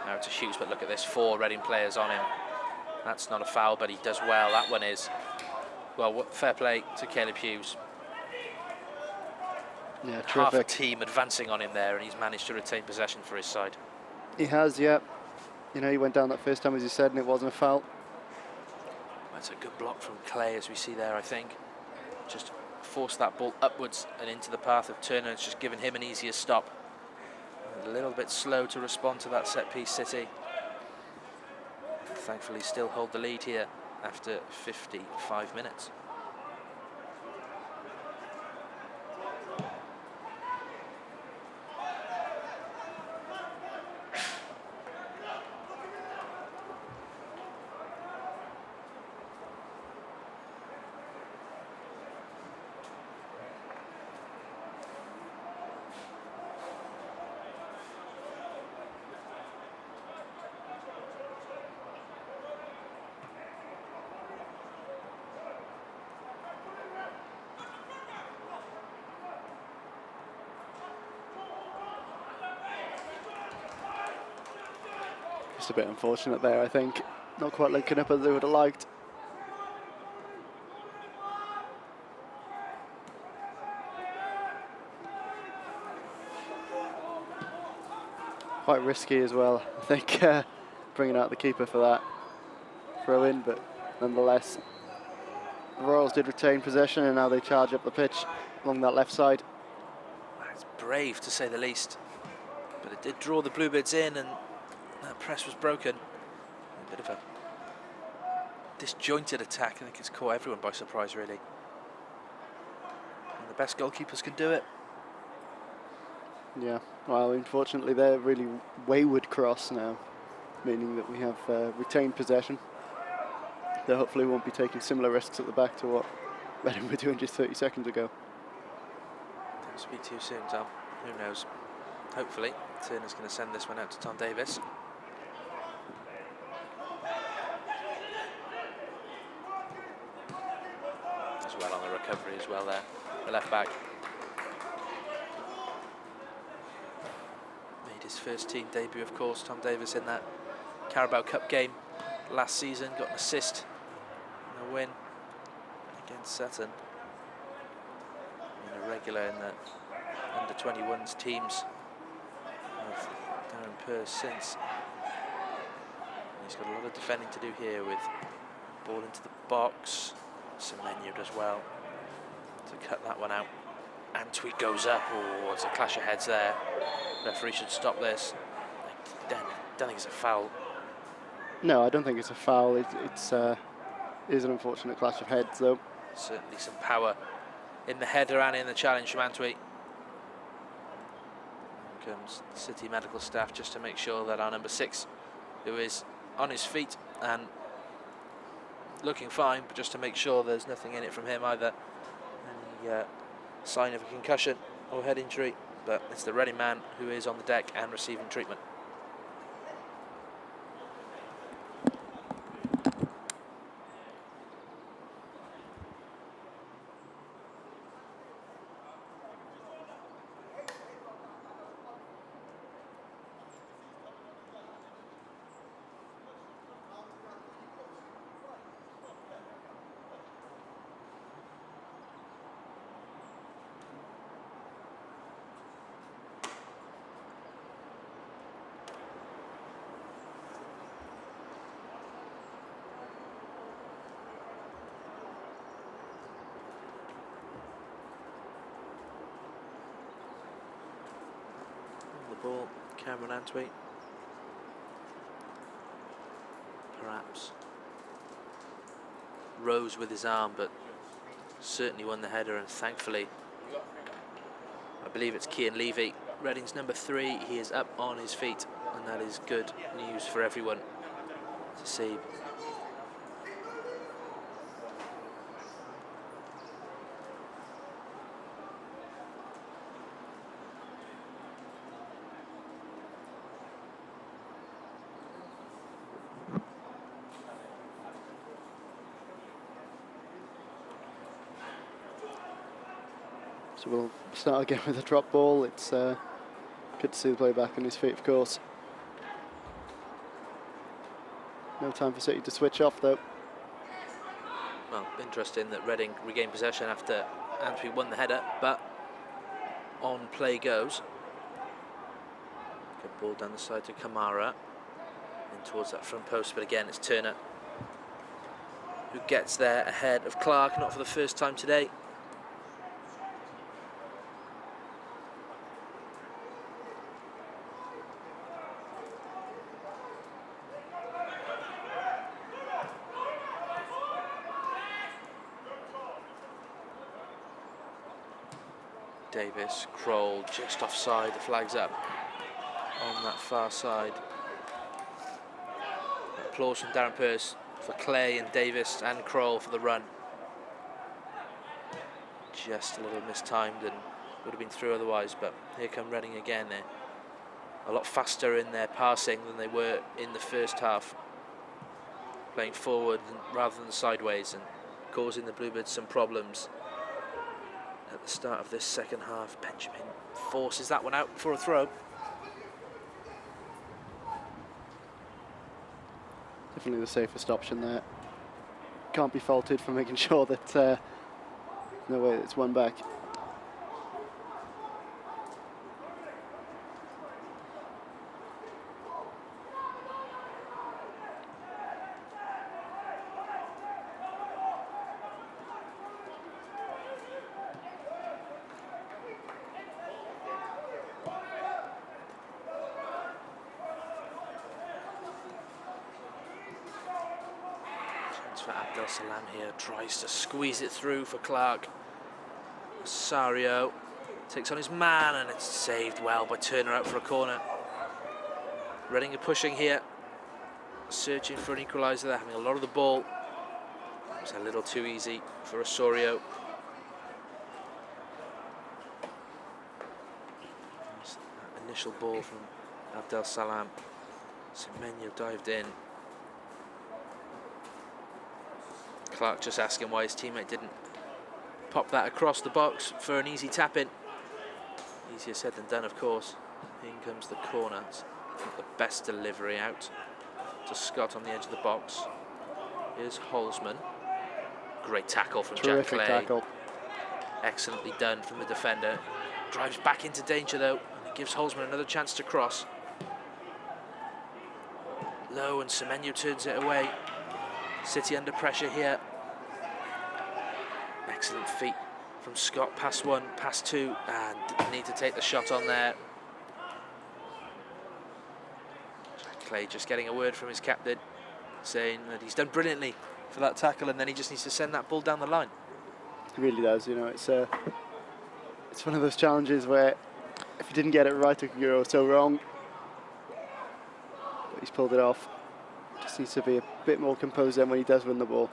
Now it's a Hughes, but look at this, 4 Reading players on him. That's not a foul, but he does well. That one is. Well, fair play to Caleb Hughes. Yeah, terrific. Half a team advancing on him there, and he's managed to retain possession for his side. He has, yeah. You know, he went down that first time, as you said, and it wasn't a foul. That's a good block from Clay, as we see there, I think. Just forced that ball upwards and into the path of Turner. It's just given him an easier stop. A little bit slow to respond to that set piece, City. Thankfully still hold the lead here after 55 minutes. Just a bit unfortunate there, I think. Not quite linking up as they would have liked. Quite risky as well, I think, bringing out the keeper for that throw in, but nonetheless, the Royals did retain possession and now they charge up the pitch along that left side. It's brave to say the least, but it did draw the Bluebirds in and that press was broken. A bit of a disjointed attack. I think it's caught everyone by surprise, really. And the best goalkeepers can do it. Yeah, well, unfortunately they're really wayward cross now, meaning that we have retained possession. They hopefully won't be taking similar risks at the back to what Reading were doing just 30 seconds ago. Don't speak too soon, Tom. Who knows? Hopefully, Turner's going to send this one out to Tom Davis. As well on the recovery as well there, the left back. Made his first team debut, of course, Tom Davis, in that Carabao Cup game last season. Got an assist in a win against Sutton. Been a regular in the under-21s teams of Darren Purse since. And he's got a lot of defending to do here with ball into the box. Semenyuk as well to cut that one out. And Tweed goes up. Oh, it's a clash of heads there. Referee should stop this. I don't think it's a foul. No, I don't think it's a foul. It is an unfortunate clash of heads, though. Certainly some power in the header and in the challenge from Antwi. Here comes the City medical staff just to make sure that our number 6, who is on his feet and looking fine, but just to make sure there's nothing in it from him either. Any sign of a concussion or head injury, but it's the Reading man who is on the deck and receiving treatment. Ball, Cameron Antwi. Perhaps rose with his arm, but certainly won the header, and thankfully, I believe it's Cian Levy, Reading's number 3. He is up on his feet, and that is good news for everyone to see. So we'll start again with a drop ball. It's good to see the player back on his feet, of course. No time for City to switch off, though. Well, interesting that Reading regained possession after Antwi won the header, but on play goes. Good ball down the side to Kamara, and towards that front post, but again it's Turner who gets there ahead of Clark, not for the first time today. Davis, Kroll, just offside, the flag's up on that far side. Applause from Darren Pearce for Clay and Davis and Kroll for the run. Just a little mistimed and would have been through otherwise, but here come Reading again. They're a lot faster in their passing than they were in the first half, playing forward rather than sideways and causing the Bluebirds some problems. At the start of this second half, Benjamin forces that one out for a throw. Definitely the safest option there. Can't be faulted for making sure that no way it's one back. For Abdel Salam here, tries to squeeze it through for Clark. Sario takes on his man and it's saved well by Turner out for a corner. Reading are pushing here, searching for an equaliser. They're having a lot of the ball. It's a little too easy for Osorio. That initial ball from Abdel Salam. Semenyo dived in. Clark just asking why his teammate didn't pop that across the box for an easy tap-in. Easier said than done, of course. In comes the corner. It's not the best delivery out to Scott on the edge of the box. Here's Holzman. Great tackle from Jack Clay. Tackle. Excellently done from the defender. Drives back into danger though, and it gives Holzman another chance to cross. Low, and Semenyo turns it away. City under pressure here. Excellent feet from Scott, pass one, pass two, and didn't need to take the shot on there. Jack Clay just getting a word from his captain, saying that he's done brilliantly for that tackle, and then he just needs to send that ball down the line. He really does, you know, it's one of those challenges where if you didn't get it right, it could go so wrong. But he's pulled it off. Just needs to be a bit more composed then when he does win the ball.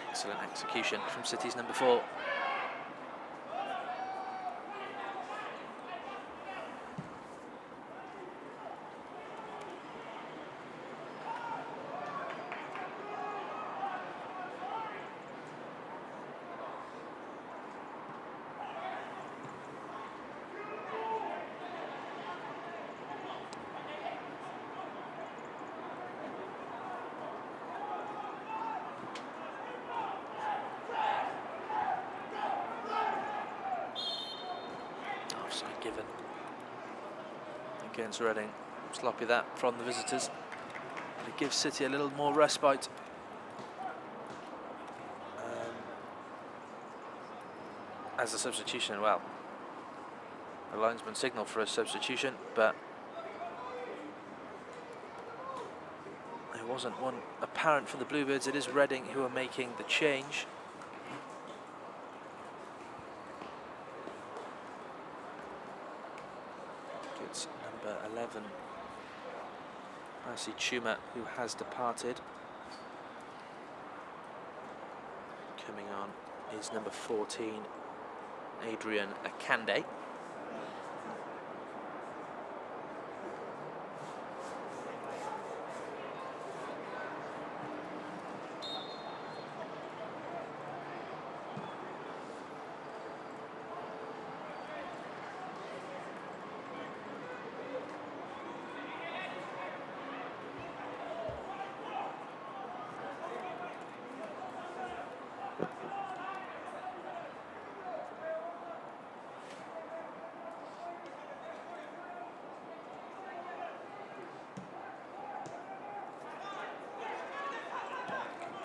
Excellent execution from City's number 4. Given against Reading. Sloppy that from the visitors, but it gives City a little more respite. As a substitution, well, the linesman signalled for a substitution, but there wasn't one apparent for the Bluebirds. It is Reading who are making the change. It's number 11, Asi Chuma, who has departed. Coming on is number 14, Adrian Akande.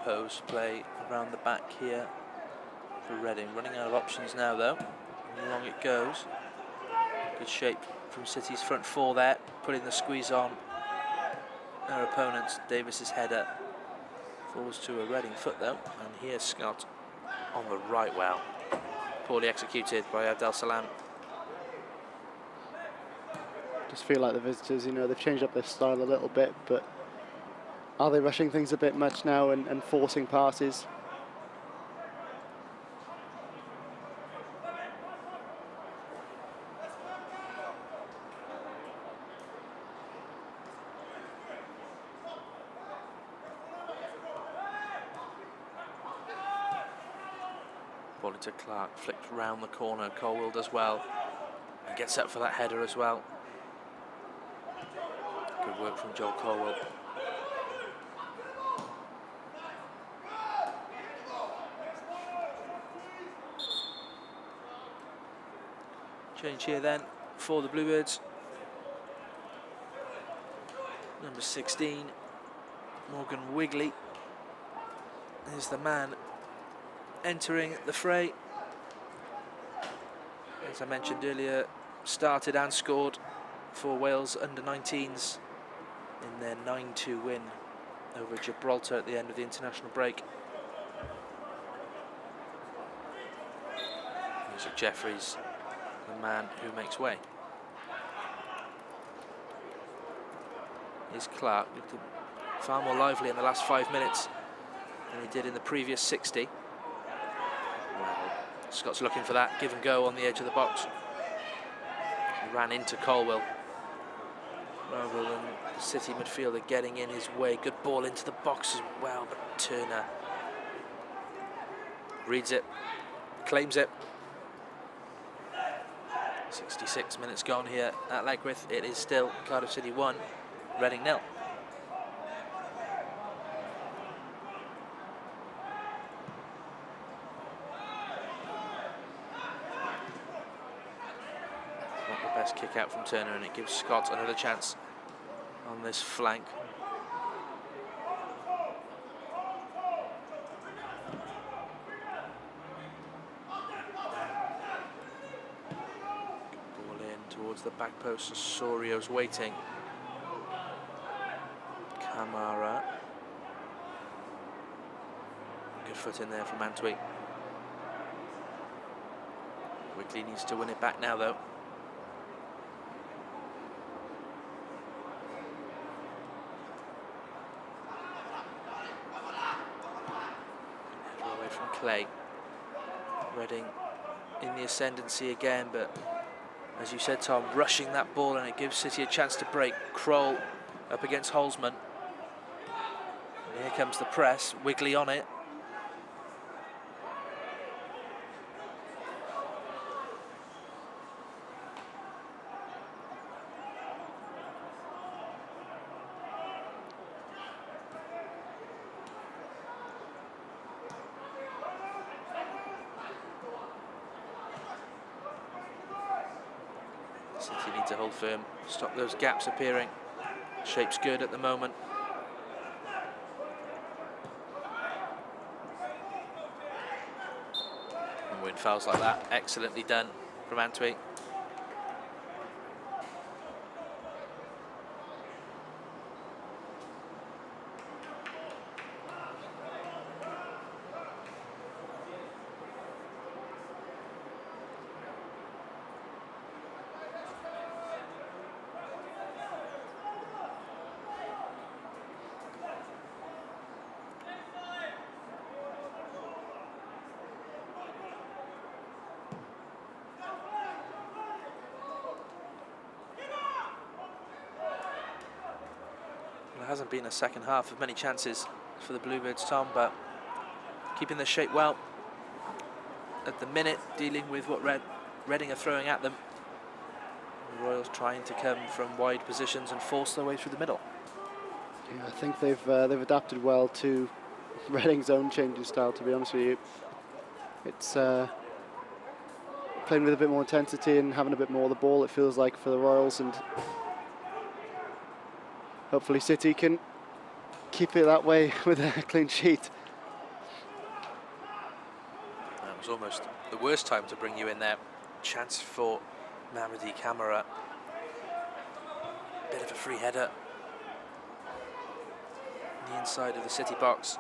Post play around the back here for Reading. Running out of options now though. Along it goes. Good shape from City's front 4 there, putting the squeeze on their opponents. Davis's header falls to a Reading foot though, and here's Scott on the right. Well, poorly executed by Abdel Salam. Just feel like the visitors, you know, they've changed up their style a little bit, but are they rushing things a bit much now and forcing passes? Ball into Clark, flicked round the corner. Colwill does well and gets up for that header as well. Good work from Joel Colwill. Change here then for the Bluebirds. Number 16, Morgan Wigley, is the man entering the fray. As I mentioned earlier, started and scored for Wales under-19s in their 9-2 win over Gibraltar at the end of the international break. Music Jeffries, the man who makes way. Here's Clark, looked far more lively in the last 5 minutes than he did in the previous 60. Well, Scott's looking for that give and go on the edge of the box. He ran into Colwill rather than the City midfielder getting in his way. Good ball into the box as well, but Turner reads it, claims it. 66 minutes gone here at Ledgwith. It is still Cardiff City 1, Reading 0. Not the best kick out from Turner, and it gives Scott another chance on this flank. Ball in towards the back post. Osorio's waiting. Camara. Good foot in there from Antwi. Wigley needs to win it back now, though. Header away from Clay. Reading in the ascendancy again, but as you said, Tom, rushing that ball, and it gives City a chance to break. Kroll up against Holzman. And here comes the press, Wigley on it. City need to hold firm, stop those gaps appearing. Shape's good at the moment. And win fouls like that, excellently done from Antwi. There hasn't been a second half of many chances for the Bluebirds, Tom, but keeping the shape well at the minute, dealing with what Reading are throwing at them. The Royals trying to come from wide positions and force their way through the middle. Yeah, I think they've adapted well to Reading's own changing style, to be honest with you. It's playing with a bit more intensity and having a bit more of the ball, it feels like, for the Royals, and hopefully City can keep it that way with a clean sheet. That was almost the worst time to bring you in there. Chance for Mamadi Camara. Bit of a free header. On the inside of the City box.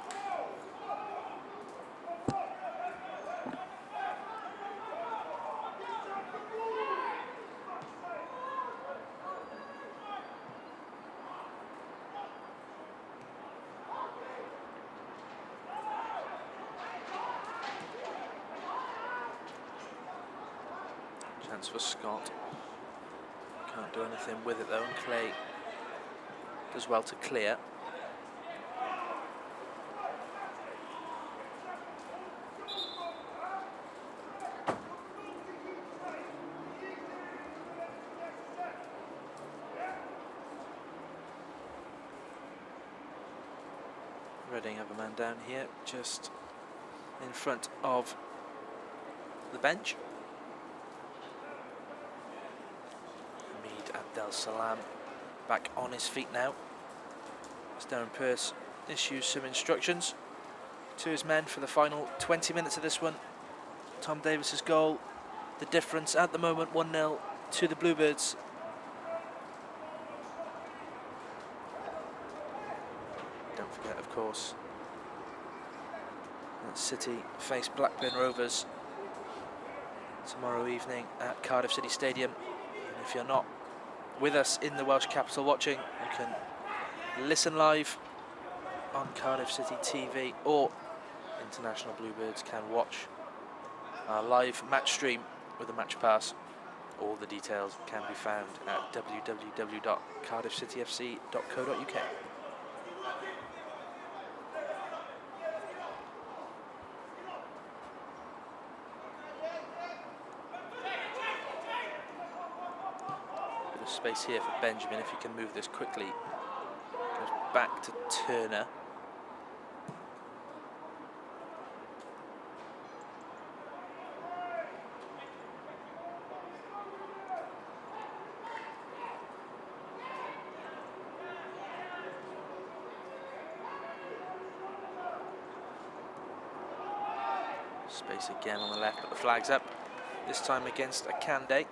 Chance for Scott. Can't do anything with it though, and Clay does well to clear. Reading have a man down here, just in front of the bench. Hamid Abdel Salam back on his feet now. As Darren Pearce issues some instructions to his men for the final 20 minutes of this one. Tom Davis's goal, the difference at the moment 1-0 to the Bluebirds. Don't forget, of course, that City face Blackburn Rovers tomorrow evening at Cardiff City Stadium. And if you're not with us in the Welsh capital watching, you can listen live on Cardiff City TV, or International Bluebirds can watch our live match stream with a match pass. All the details can be found at www.cardiffcityfc.co.uk. Bit of space here for Benjamin if he can move this quickly. Goes back to Turner. Space again on the left, but the flag's up. This time against a Akande.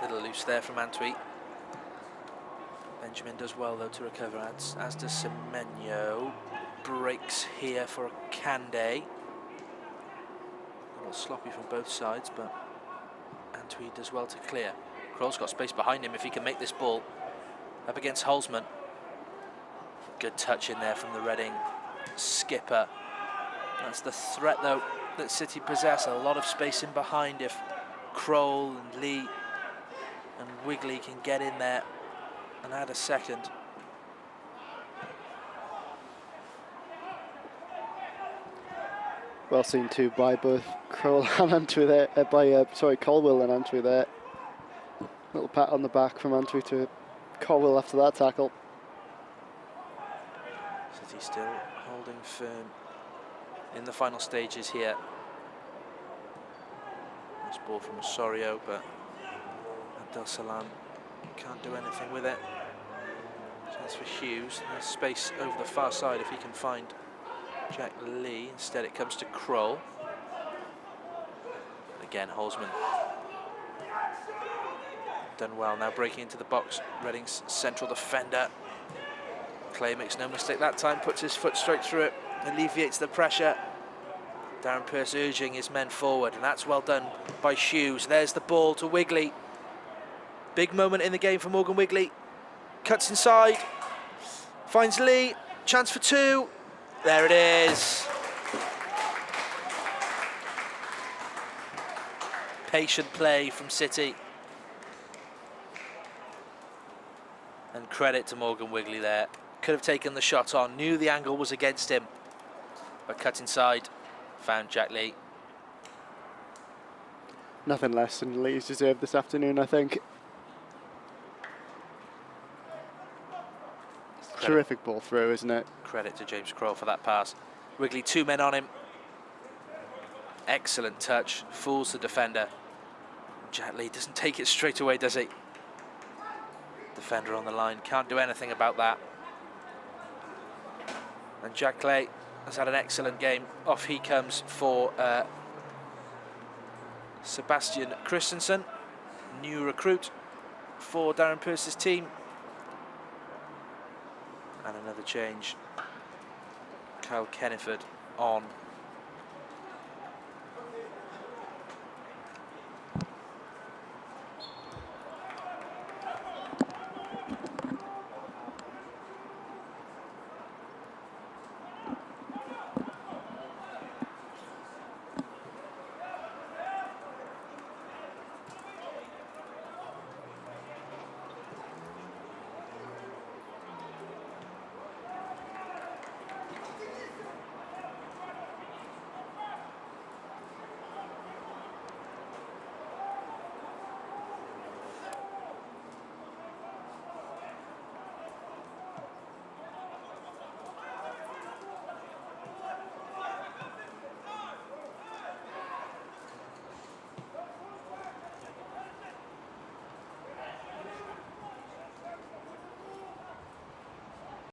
Little loose there from Antwi. Benjamin does well though to recover, as does Semenyo. Breaks here for Akande. A little sloppy from both sides, but Antwi does well to clear. Kroll's got space behind him if he can make this ball. Up against Holzman. Good touch in there from the Reading skipper. That's the threat though that City possess. A lot of space in behind if Kroll and Lee and Wigley can get in there and add a second. Well seen too by both Kroll and Antwi there, Colwill and Antwi there. Little pat on the back from Antwi to Colwill after that tackle. City still holding firm in the final stages here. Nice ball from Osorio, but Abdel Salam can't do anything with it. Chance for Hughes. There's space over the far side if he can find Jack Lee. Instead it comes to Kroll. Again, Holzman. Done well now, breaking into the box. Reading's central defender. Clay makes no mistake that time, puts his foot straight through it, alleviates the pressure. Darren Pearce urging his men forward, and that's well done by Hughes. There's the ball to Wigley. Big moment in the game for Morgan Wigley. Cuts inside, finds Lee, chance for two. There it is. Patient play from City. And credit to Morgan Wigley there. Could have taken the shot on, knew the angle was against him, but cut inside, found Jack Lee. Nothing less than Lee's deserved this afternoon, I think. Terrific ball through, isn't it? Credit to James Kroll for that pass. Wigley, two men on him. Excellent touch, fools the defender. Jack Lee doesn't take it straight away, does he? Defender on the line, can't do anything about that. And Jack Clay has had an excellent game. Off he comes for Sebastian Christensen, new recruit for Darren Pearce's team. And another change. Kyle Kenniford on